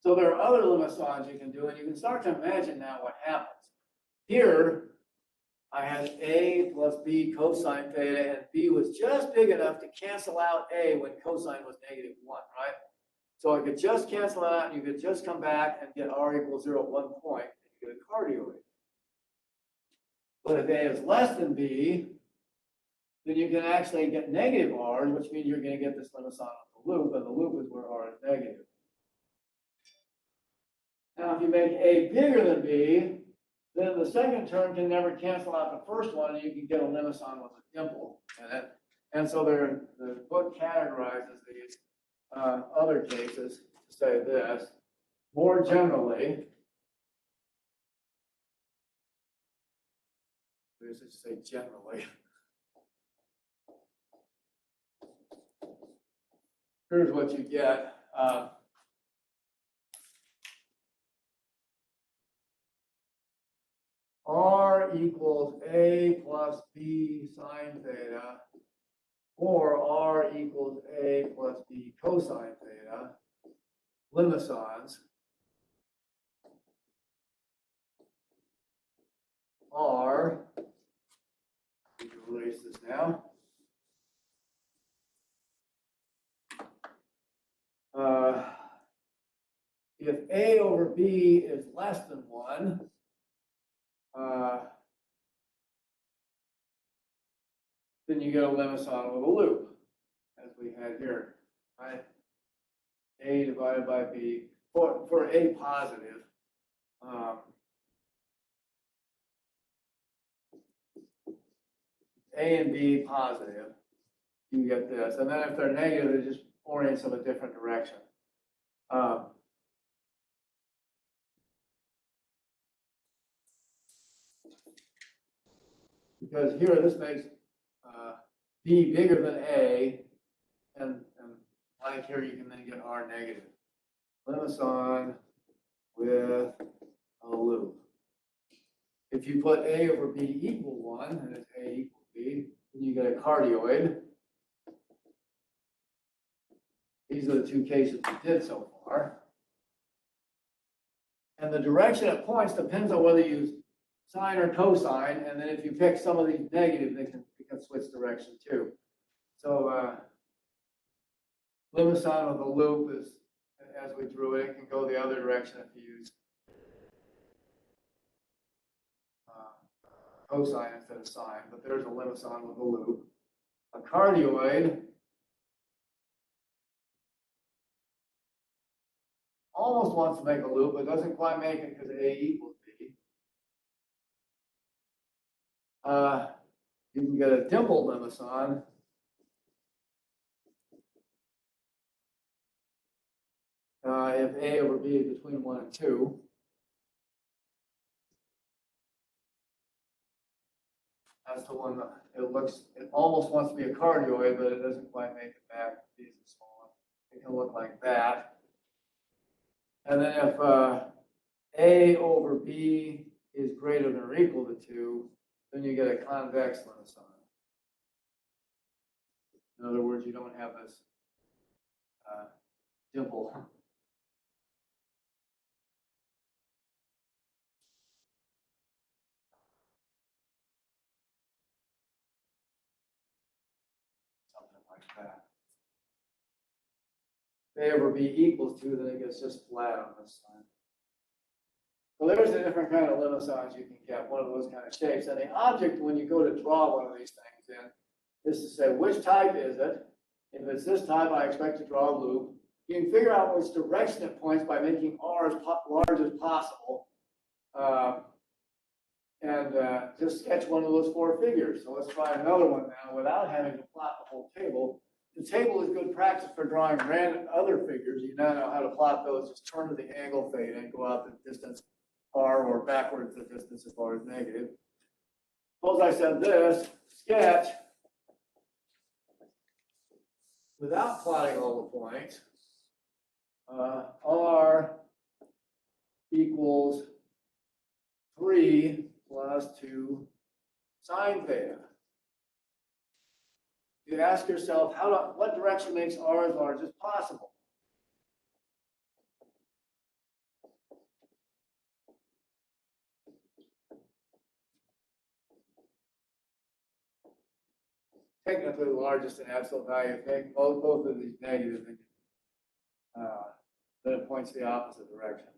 So there are other limisons you can do, and you can start to imagine now what happens. Here, I had A plus B cosine theta, and B was just big enough to cancel out A when cosine was -1, right? So I could just cancel it out, and you could just come back and get R equals 0 at one point, and you get a cardioid. But if A is less than B, then you can actually get negative R, which means you're going to get this limison of the loop, and the loop is where R is negative. Now, if you make A bigger than B, then the second term can never cancel out the first one, and you can get a limison with a dimple in it. And so the book categorizes these other cases to say this. More generally, let's just say generally. Here's what you get. R equals A plus B sine theta, or R equals A plus B cosine theta, limisons are, we can erase this now. If A over B is less than 1, then you get a limison with a loop, as we had here, right? A divided by B, for A positive, A and B positive, you get this. And then if they're negative, it just orients them a different direction. Because here, this makes B bigger than A, and like here, you can then get R negative. Limison with a loop. If you put A over B equal 1, and it's A equal B, then you get a cardioid. These are the two cases we did so far. And the direction it points depends on whether you use sine or cosine, and then if you pick some of these negative, they can switch direction too. So limison of the loop is, as we drew it, it can go the other direction if you use cosine instead of sine, but there's a limison with a loop. A cardioid almost wants to make a loop, but doesn't quite make it because A equals B. You can get a dimple limison if A over B is between 1 and 2. That's the one that it almost wants to be a cardioid, but it doesn't quite make it back. B is small. It can look like that. And then if A over B is greater than or equal to 2, then you get a convex limison. In other words, you don't have this dimple. Something like that. If A over B equals 2, then it gets just flat on this side. So there's a different kind of limisons you can get, one of those kind of shapes. And the object, when you go to draw one of these things in, is to say, which type is it? If it's this type, I expect to draw a loop. You can figure out which direction it points by making R as large as possible. And just sketch one of those 4 figures. So let's try another one now without having to plot the whole table. The table is good practice for drawing random other figures. You now know how to plot those. Just turn to the angle theta and go out the distance R or backwards the distance as far as negative. Suppose I said this, sketch without plotting all the points. R equals 3 plus 2 sine theta. You ask yourself, what direction makes R as large as possible? Technically, the largest in absolute value. If both of these negative, then it points the opposite direction.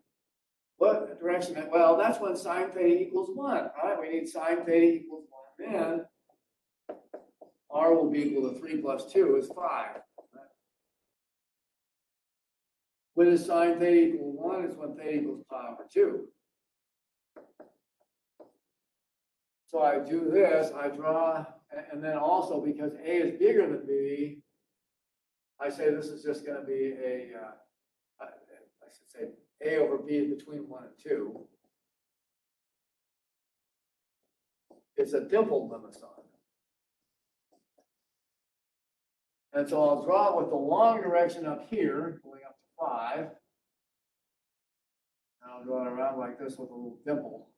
What direction? Well, that's when sine theta equals 1, right? We need sine theta equals 1. Then R will be equal to 3 plus 2 is 5. Right? When is sine theta equal 1? It's when theta equals pi over 2. So I do this, I draw, and then also because A is bigger than B, I say this is just going to be I should say A over B is between 1 and 2. It's a dimpled limicon. And so I'll draw it with the long direction up here, going up to 5. And I'll draw it around like this with a little dimple.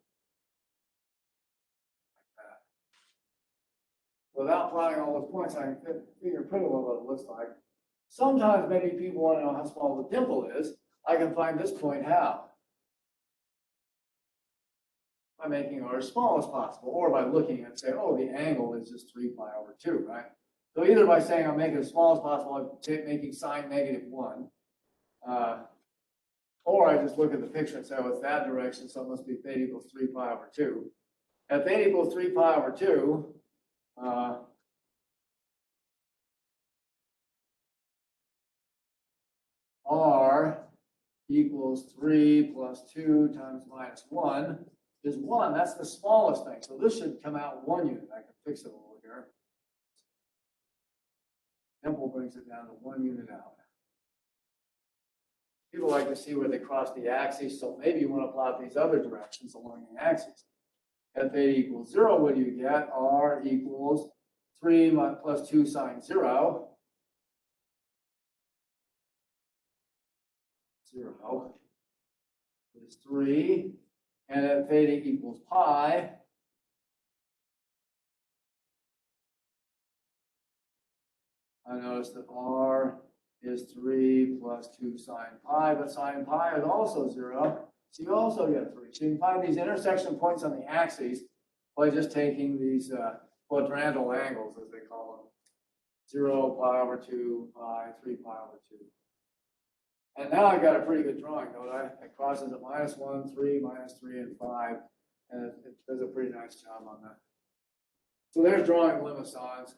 Without plotting all those points, I can figure pretty well what it looks like. Sometimes maybe people want to know how small the dimple is. I can find this point how? By making R as small as possible, or by looking and say, oh, the angle is just 3 pi over 2, right? So either by saying I'm making it as small as possible, I'm making sine negative 1, or I just look at the picture and say, oh, it's that direction, so it must be theta equals 3 pi over 2. At theta equals 3 pi over 2, R equals 3 plus 2 times minus 1 is 1. That's the smallest thing. So this should come out 1 unit. I can fix it a little here. Dimple brings it down to 1 unit out. People like to see where they cross the axes, so maybe you want to plot these other directions along the axis. At theta equals 0, what do you get? R equals 3 plus 2 sine 0. 0 is 3. And at theta equals pi, I notice that R is 3 plus 2 sine pi, but sine pi is also 0. So you also get 3. So you can find these intersection points on the axes by just taking these quadrantal angles, as they call them. 0, pi over 2, pi, 3 pi over 2. And now I've got a pretty good drawing, don't I? It crosses at minus 1, 3, minus 3, and 5. And it does a pretty nice job on that. So there's drawing limicons.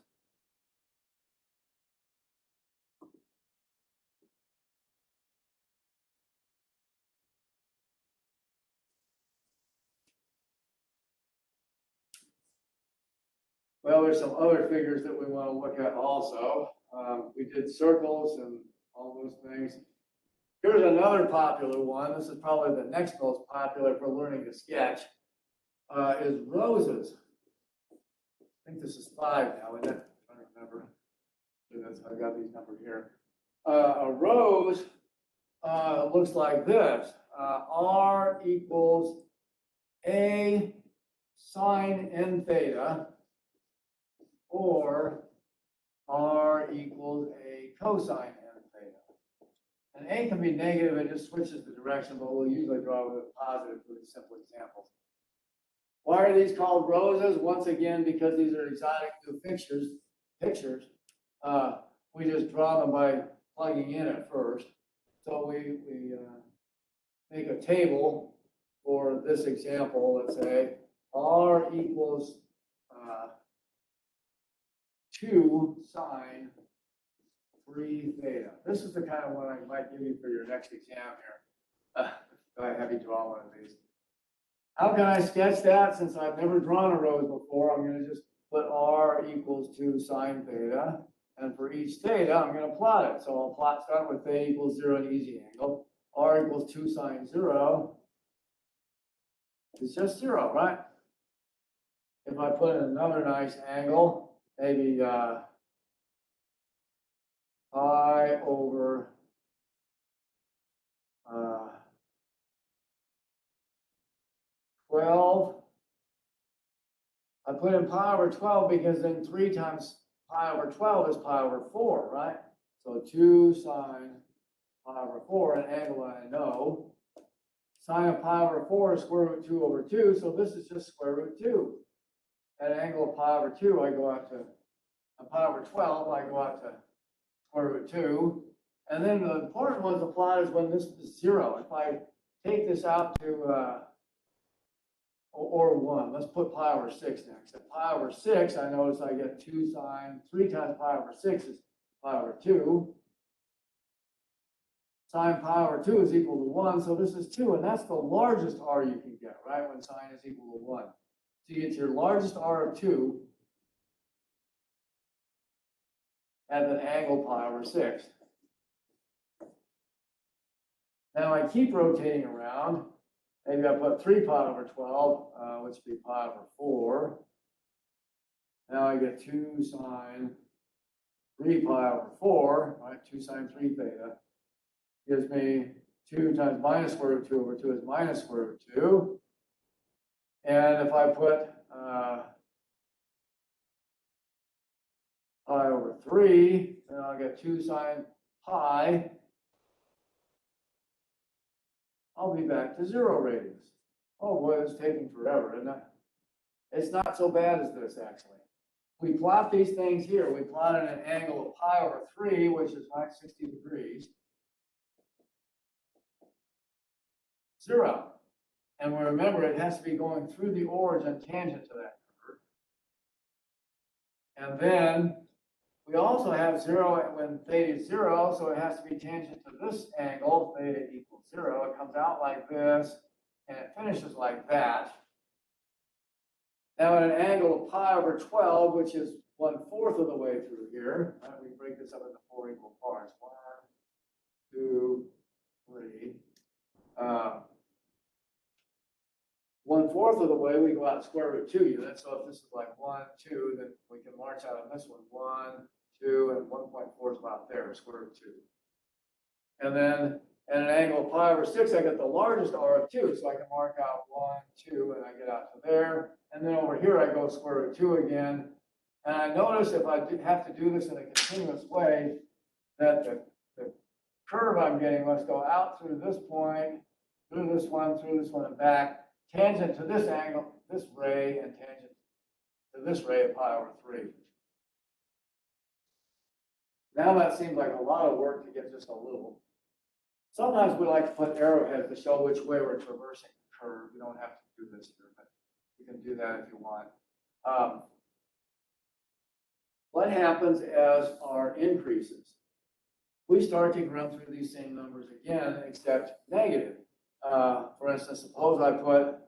Well, there's some other figures that we want to look at also. We did circles and all those things. Here's another popular one. This is probably the next most popular for learning to sketch, is roses. I think this is 5 now, isn't it? I don't remember. I've got these numbered here. A rose looks like this. R equals A sine n theta, or R equals A cosine n theta. And A can be negative, it just switches the direction, but we'll usually draw with a positive for these simple examples. Why are these called roses? Once again, because these are exotic new pictures. We just draw them by plugging in at first. So we make a table for this example. Let's say R equals 2 sine 3 theta. This is the kind of one I might give you for your next exam here. I have you draw one of these. How can I sketch that? Since I've never drawn a rose before, I'm going to just put R equals 2 sine theta. And for each theta, I'm going to plot it. So I'll start with theta equals 0 at easy angle. R equals 2 sine 0 is just 0, right? If I put in another nice angle, maybe pi over 12. I put in pi over 12 because then 3 times pi over 12 is pi over 4, right? So 2 sine pi over 4, an angle I know. Sine of pi over 4 is square root 2 over 2, so this is just square root 2. At an angle of pi over 2, I go out to pi over 12, I go out to square root 2. And then the important one to plot is when this is 0. If I take this out to, or 1, let's put pi over 6 next. At pi over 6, I notice I get 2 sine, 3 times pi over 6 is pi over 2. Sine pi over 2 is equal to 1, so this is 2, and that's the largest r you can get, right, when sine is equal to 1. So you get your largest r of 2 at an angle pi over 6. Now I keep rotating around. Maybe I put 3 pi over 12, which would be pi over 4. Now I get 2 sine 3 pi over 4, right, 2 sine 3 theta. Gives me 2 times minus square root 2 over 2 is minus square root 2. And if I put pi over 3, then I'll get 2 sine pi. I'll be back to 0 radians. Oh boy, it's taking forever, isn't it? It's not so bad as this, actually. We plot these things here. We plot at an angle of pi over 3, which is like 60 degrees. 0. And we remember it has to be going through the origin tangent to that curve. And then we also have 0 when theta is 0, so it has to be tangent to this angle, theta equals 0. It comes out like this, and it finishes like that. Now at an angle of pi over 12, which is 1/4 of the way through here, right, we break this up into 4 equal parts. 1, 2, 3. 1/4 of the way, we go out square root 2 units. So if this is like 1, 2, then we can march out on this one. 1, 2, and 1.4 is about there, square root 2. And then at an angle of pi over 6, I get the largest r of 2. So I can mark out 1, 2, and I get out to there. And then over here, I go square root 2 again. And I notice if I have to do this in a continuous way, that the curve I'm getting must go out through this point, through this one, and back, tangent to this angle, this ray, and tangent to this ray of pi over 3. Now that seems like a lot of work to get just a little. Sometimes we like to put arrowheads to show which way we're traversing the curve. You don't have to do this here, but you can do that if you want. What happens as r increases? We start to run through these same numbers again, except negative. For instance, suppose I put,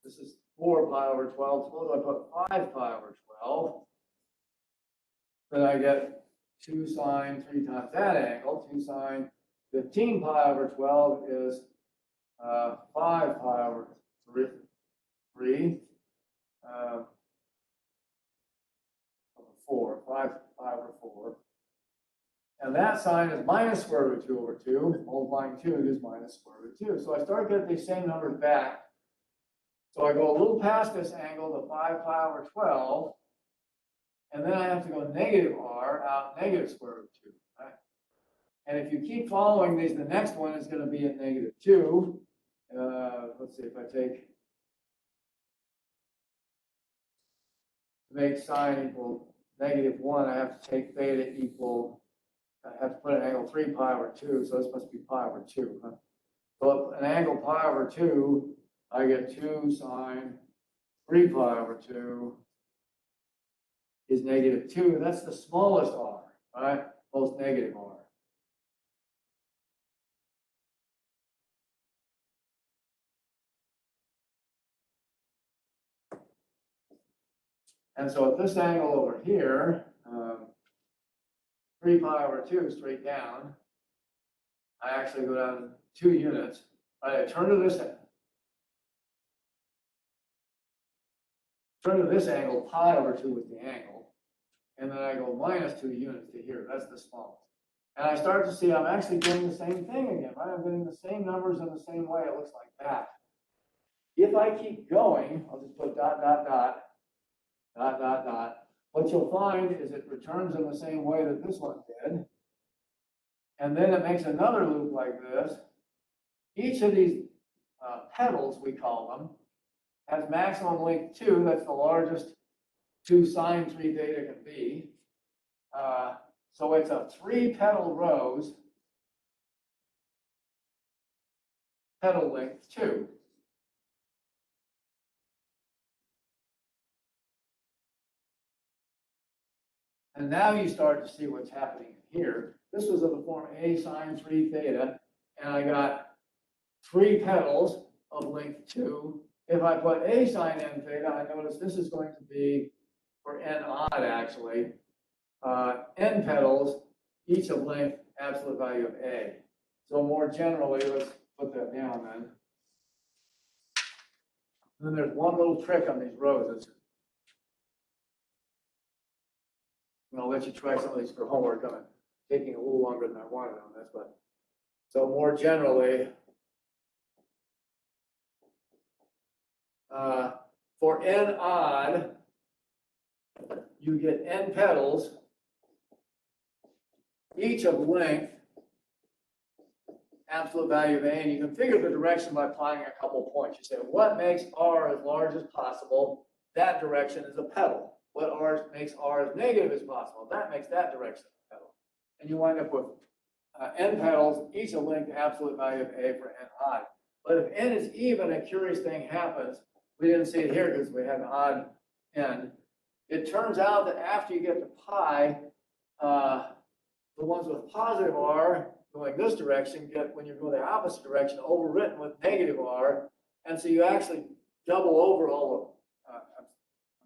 this is 4 pi over 12, suppose I put 5 pi over 12, then I get 2 sine 3 times that angle. 2 sine 15 pi over 12 is 5 pi over 3, 4, 5 pi over 4. And that sign is minus square root 2 over 2. Multiplying 2 is minus square root 2. So I start getting these same numbers back. So I go a little past this angle to 5 pi over 12. And then I have to go negative r out negative square root 2. Right? And if you keep following these, the next one is going to be at negative 2. Let's see if I take, to make sine equal negative 1, I have to take theta equal, I have to put an angle 3 pi over 2, so this must be pi over 2. Huh? So an angle pi over 2, I get 2 sine 3 pi over 2 is negative 2. That's the smallest r, right? Most negative r. And so at this angle over here, 3 pi over 2 straight down, I actually go down 2 units. I turn to this angle, pi over 2 is the angle. And then I go minus 2 units to here. That's the smallest. And I start to see I'm actually getting the same thing again, right? I'm getting the same numbers in the same way. It looks like that. If I keep going, I'll just put dot, dot, dot, dot, dot, dot. What you'll find is it returns in the same way that this one did. And then it makes another loop like this. Each of these petals, we call them, has maximum length 2. That's the largest 2 sine 3 theta can be. So it's a 3-petal rose, petal length 2. And now you start to see what's happening here. This was of the form A sine 3 theta, and I got 3 petals of length 2. If I put A sine n theta, I notice this is going to be, for n odd actually, n petals, each of length absolute value of A. So more generally, let's put that down then. And then there's one little trick on these roses. And I'll let you try some of these for homework. I'm taking a little longer than I wanted on this, but so more generally, for n odd, you get n petals, each of length, absolute value of A, and you can figure the direction by applying a couple points. You say, what makes R as large as possible? That direction is a petal. What makes R as negative as possible? That makes that direction a petal. And you wind up with n petals, each of length, absolute value of A for n odd. But if n is even, a curious thing happens. We didn't see it here because we had an odd n. It turns out that after you get to pi, the ones with positive R going this direction get, when you go the opposite direction, overwritten with negative R. And so you actually double over all of, I'm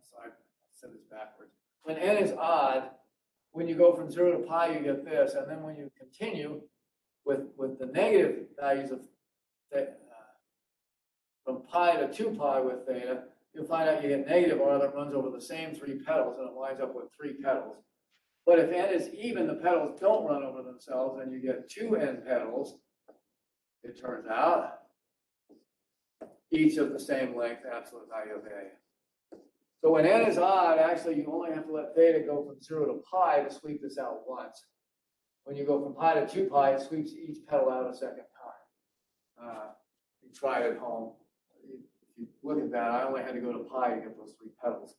sorry, I said this backwards. When n is odd, when you go from 0 to pi, you get this. And then when you continue with the negative values of from pi to 2 pi with theta, you'll find out you get negative R that runs over the same 3 petals, and it winds up with 3 petals. But if n is even, the petals don't run over themselves, and you get 2 n petals, it turns out, each of the same length, absolute value of A. So when n is odd, actually, you only have to let theta go from 0 to pi to sweep this out once. When you go from pi to 2 pi, it sweeps each petal out a second time. You try it at home. If you look at that, I only had to go to pi to get those 3 petals.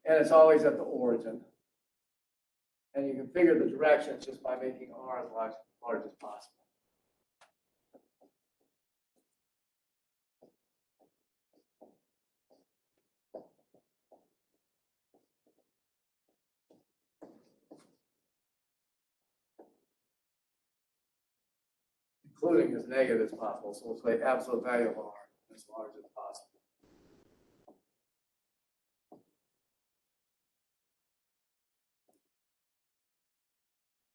And it's always at the origin. And you can figure the directions just by making R as large as possible. Including as negative as possible. So we'll say absolute value of R as large as possible.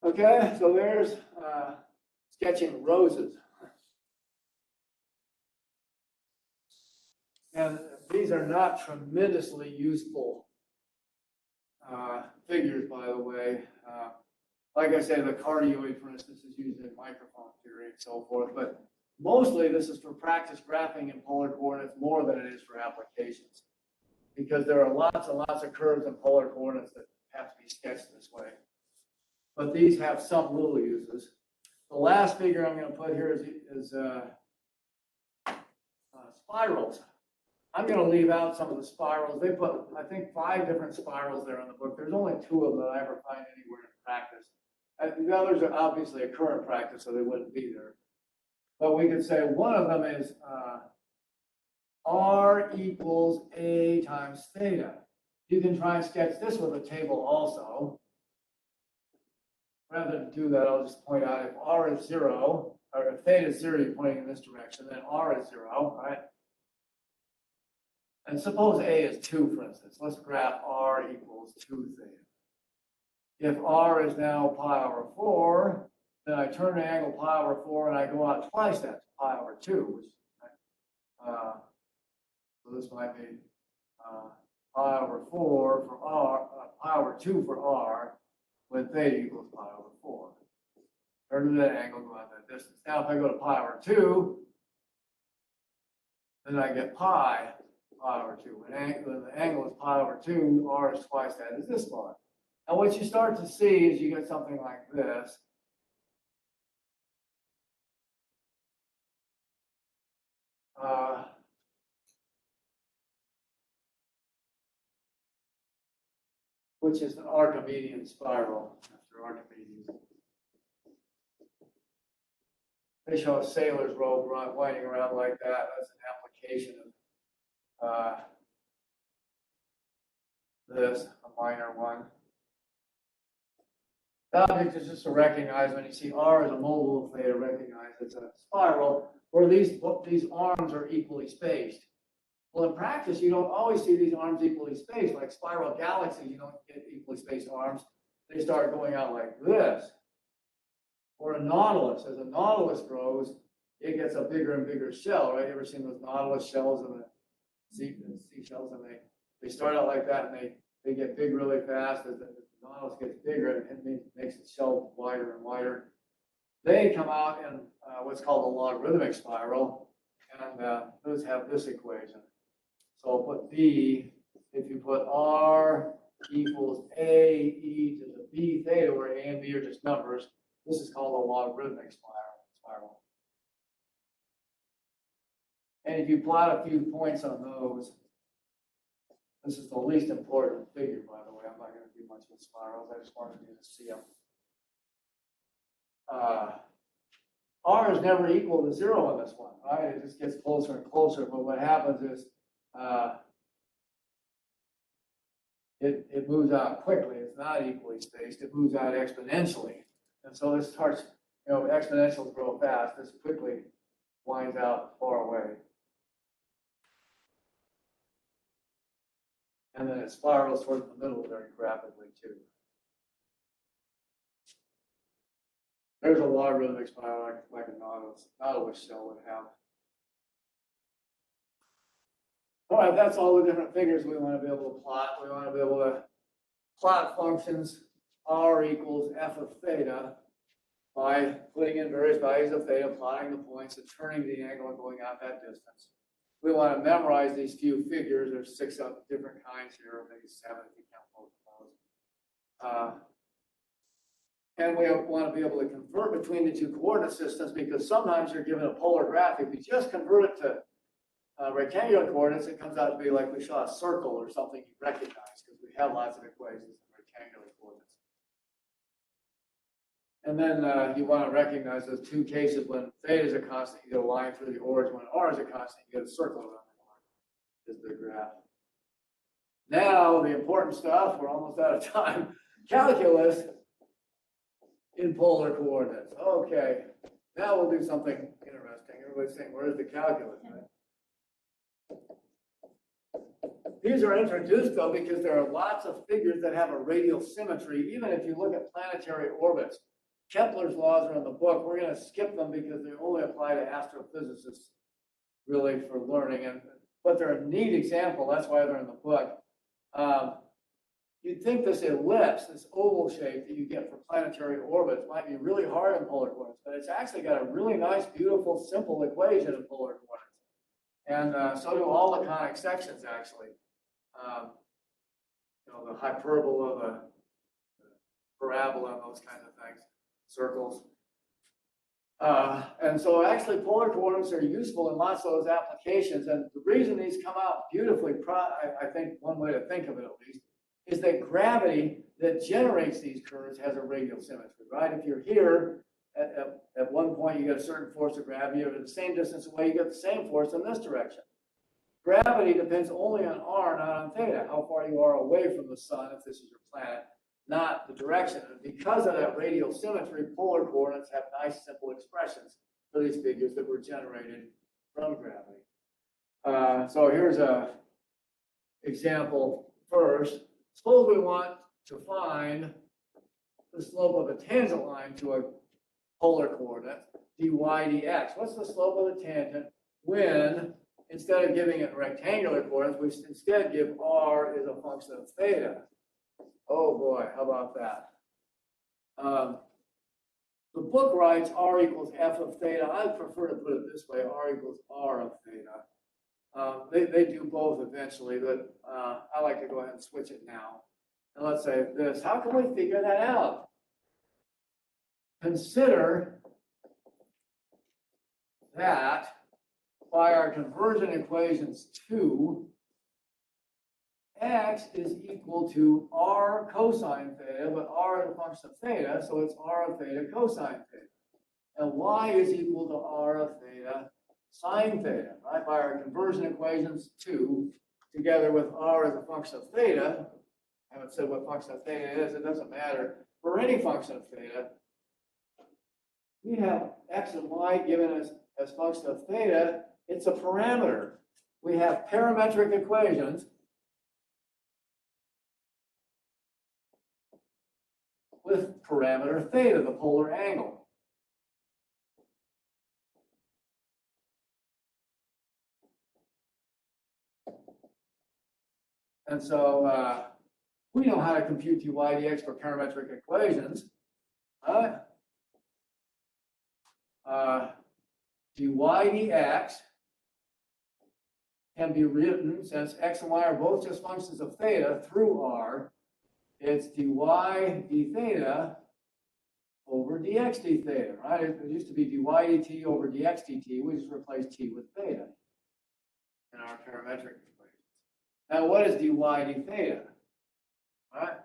Okay, so there's sketching roses. And these are not tremendously useful figures, by the way. Like I say, the cardioid, for instance, is used in microphone theory and so forth. But mostly this is for practice graphing in polar coordinates more than it is for applications. Because there are lots and lots of curves in polar coordinates that have to be sketched this way. But these have some little uses. The last figure I'm going to put here is spirals. I'm going to leave out some of the spirals. They put, I think, 5 different spirals there in the book. There's only 2 of them that I ever find anywhere in practice. The others are obviously a current practice, so they wouldn't be there. But we could say one of them is R equals A times theta. You can try and sketch this with a table also. Rather than do that, I'll just point out if R is 0, or if theta is 0, you're pointing in this direction, then R is 0, right? And suppose A is 2, for instance. Let's graph R equals 2 theta. If R is now pi over 4, then I turn the angle pi over 4 and I go out twice that, pi over 2, which, so this might be pi over 4 for r, pi over 2 for r, when theta equals pi over 4. Turn to that angle, go out that distance. Now, if I go to pi over 2, then I get pi over 2. When the angle is pi over 2, r is twice that is this far. And what you start to see is you get something like this. Which is an Archimedean spiral after Archimedes. They show a sailor's rope winding around like that. That's an application of this, a minor one. The object is just to recognize when you see R as a mobile theta, recognize it's a spiral where these arms are equally spaced. Well, in practice, you don't always see these arms equally spaced. Like spiral galaxies, you don't get equally spaced arms. They start going out like this. Or a nautilus, as a nautilus grows, it gets a bigger and bigger shell, right? You ever seen those nautilus shells in the seashells? And they start out like that and they get big really fast. As the nautilus gets bigger, it makes the shell wider and wider. They come out in what's called a logarithmic spiral, and those have this equation. So I'll put B, if you put R equals A e to the B theta, where A and B are just numbers, this is called a logarithmic spiral. And if you plot a few points on those, this is the least important figure, by the way. I'm not going to do much with spirals. I just wanted you to see them. R is never equal to 0 on this one, right? It just gets closer and closer. But what happens is it moves out quickly. It's not equally spaced. It moves out exponentially. And so this starts, exponentials grow fast. This quickly winds out far away. And then it spirals towards the middle very rapidly, too. There's a logarithmic spiral like a nautilus shell would have. All right, that's all the different figures we want to be able to plot. We want to be able to plot functions r equals f of theta by putting in various values of theta, plotting the points, and turning the angle and going out that distance. We want to memorize these few figures. There's 6 different kinds here, maybe 7 if you count both of those. And we want to be able to convert between the two coordinate systems, because sometimes you're given a polar graph. If you just convert it to rectangular coordinates, it comes out to be like we saw a circle or something you recognize, because we have lots of equations in rectangular coordinates. And then you want to recognize those two cases. When theta is a constant, you get a line through the origin. When r is a constant, you get a circle around the line. Is the graph. Now, the important stuff, we're almost out of time. Calculus in polar coordinates. Okay, now we'll do something interesting. Everybody's saying, where's the calculus, right? These are introduced, though, because there are lots of figures that have a radial symmetry, even if you look at planetary orbits. Kepler's laws are in the book. We're going to skip them because they only apply to astrophysicists, really, for learning. But they're a neat example. That's why they're in the book. You'd think this ellipse, this oval shape that you get for planetary orbits, might be really hard in polar coordinates, but it's actually got a really nice, beautiful, simple equation in polar coordinates. And so do all the conic sections, actually. The hyperbola, the parabola, and those kinds of things, circles. And so actually polar coordinates are useful in lots of those applications. And the reason these come out beautifully, I think one way to think of it at least, is that gravity that generates these curves has a radial symmetry, right? If you're here, at one point you get a certain force of gravity, or at the same distance away, you get the same force in this direction. Gravity depends only on r, not on theta, how far you are away from the sun, if this is your planet, not the direction. And because of that radial symmetry, polar coordinates have nice, simple expressions for these figures that were generated from gravity. So here's an example first. Suppose we want to find the slope of a tangent line to a polar coordinate, dy dx. What's the slope of the tangent when instead of giving it rectangular coordinates, we instead give r is a function of theta. Oh boy, how about that? The book writes r equals f of theta. I prefer to put it this way, r equals r of theta. They do both eventually, but I like to go ahead and switch it now. And let's say this, how can we figure that out? Consider that by our conversion equations 2, x is equal to r cosine theta, but r is a function of theta, so it's r of theta cosine theta. And y is equal to r of theta sine theta, right? By our conversion equations 2, together with r as a function of theta, I haven't said what function of theta is, it doesn't matter. For any function of theta, we have x and y given as function of theta. It's a parameter. We have parametric equations with parameter theta, the polar angle. And so we know how to compute dy dx for parametric equations. Dy dx can be written, since x and y are both just functions of theta, through r. It's dy d theta over dx d theta, right? It used to be dy dt over dx dt. We just replaced t with theta in our parametric equations. Now, what is dy d theta? Right?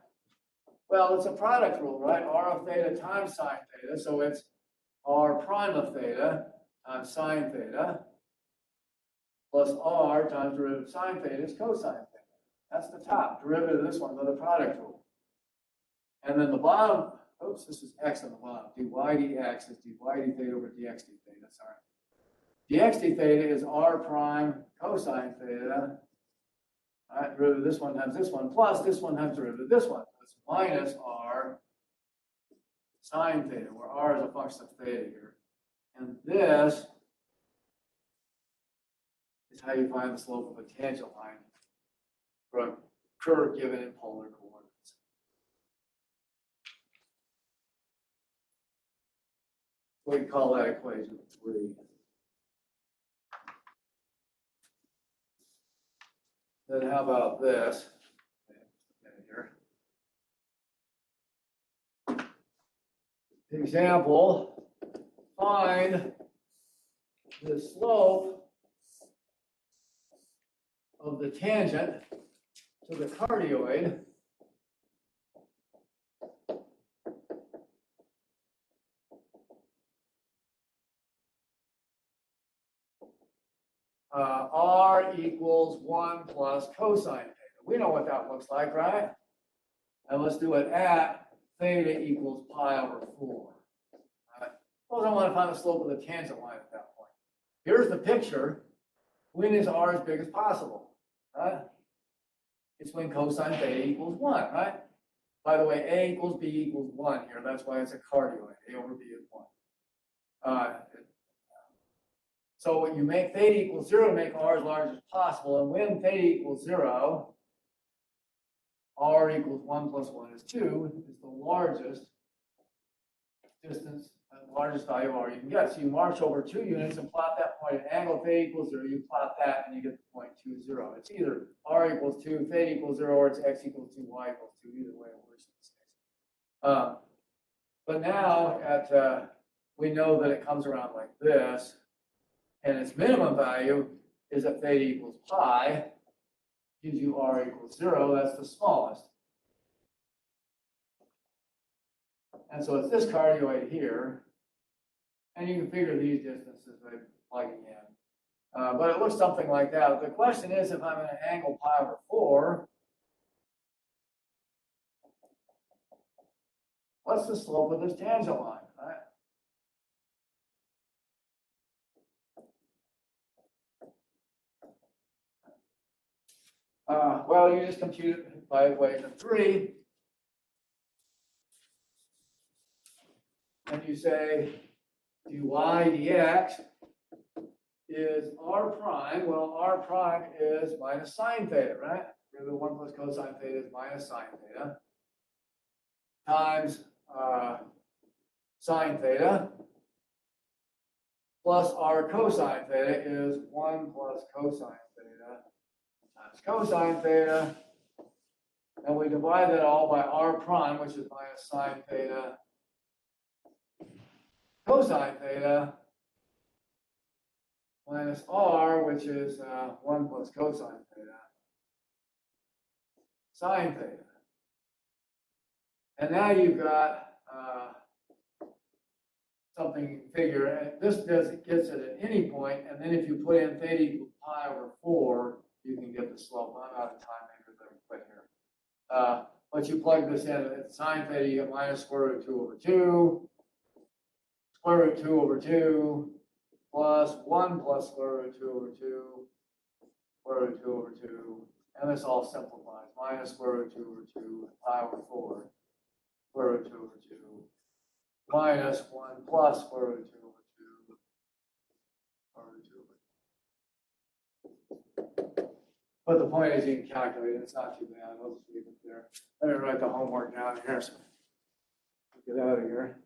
Well, it's a product rule, right? R of theta times sine theta, so it's r prime of theta times sine theta plus r times derivative of sine theta is cosine theta. That's the top derivative of this one by the product rule. And then the bottom, oops, this is x on the bottom. Dy dx is dy d theta over dx d theta, sorry. Dx d theta is r prime cosine theta. All right, derivative of this one times this one, plus this one times derivative of this one. So it's minus r sine theta, where r is a function of theta here. And this is how you find the slope of a tangent line for a curve given in polar coordinates. We call that equation 3. Then how about this? Example, find the slope of the tangent to the cardioid r equals 1 plus cosine theta. We know what that looks like, right? And let's do it at theta equals pi over 4. Right? Suppose I want to find the slope of the tangent line at that point. Here's the picture. When is r as big as possible? Right? It's when cosine theta equals 1, right? By the way, a equals b equals 1 here. That's why it's a cardioid. A over b is 1. So when you make theta equals 0 to make r as large as possible, and when theta equals 0, r equals 1 plus 1 is 2, is the largest distance, the largest value of r you can get. So you march over 2 units and plot that point at angle theta equals 0, you plot that and you get the point 2, 0. It's either r equals 2, theta equals 0, or it's x equals 2, y equals 2. Either way, it works in this case. But now we know that it comes around like this, and its minimum value is at theta equals pi, gives you r equals 0, that's the smallest. And so it's this cardioid here, and you can figure these distances by plugging in. But it looks something like that. The question is, if I'm at an angle pi over 4, what's the slope of this tangent line, right? Well, you just compute it by equation 3. And you say dy dx is r prime. Well, r prime is minus sine theta, right? The 1 plus cosine theta is minus sine theta times sine theta plus r cosine theta is 1 plus cosine theta times cosine theta. And we divide that all by r prime, which is minus sine theta cosine theta minus r, which is 1 plus cosine theta sine theta. And now you've got something you can figure, and this gets it at any point, and then if you put in theta equals pi over 4, you can get the slope. I'm out of time, maybe better quit here. But you plug this in, at sine theta, you get minus square root of 2 over 2, square root of 2 over 2, plus 1 plus square root of 2 over 2, square root of 2 over 2, and this all simplifies. Minus square root of 2 over 2, pi over 4, square root of 2 over 2, minus 1 plus square root of 2 over 2, square root of 2 over 2. But the point is you can calculate it. It's not too bad. I'll just leave it there. Let me write the homework down here. So get out of here.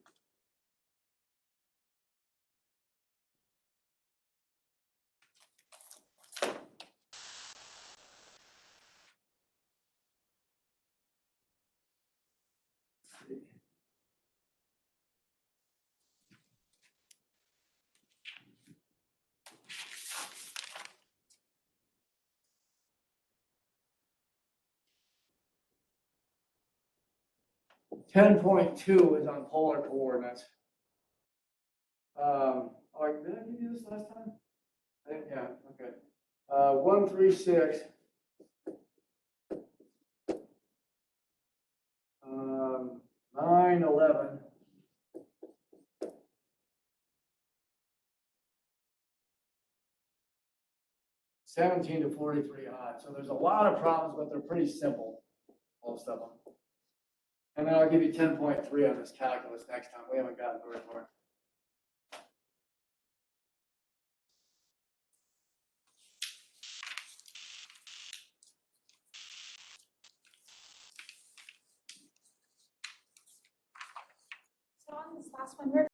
.2 is on polar coordinates. Did I give you this last time? I think, yeah, okay. 1, 3, 6. 9, 11. 17 to 43 odd. So there's a lot of problems, but they're pretty simple, most of them. And then I'll give you 10.3 on this calculus next time. We haven't gotten very far. So on this last one, we're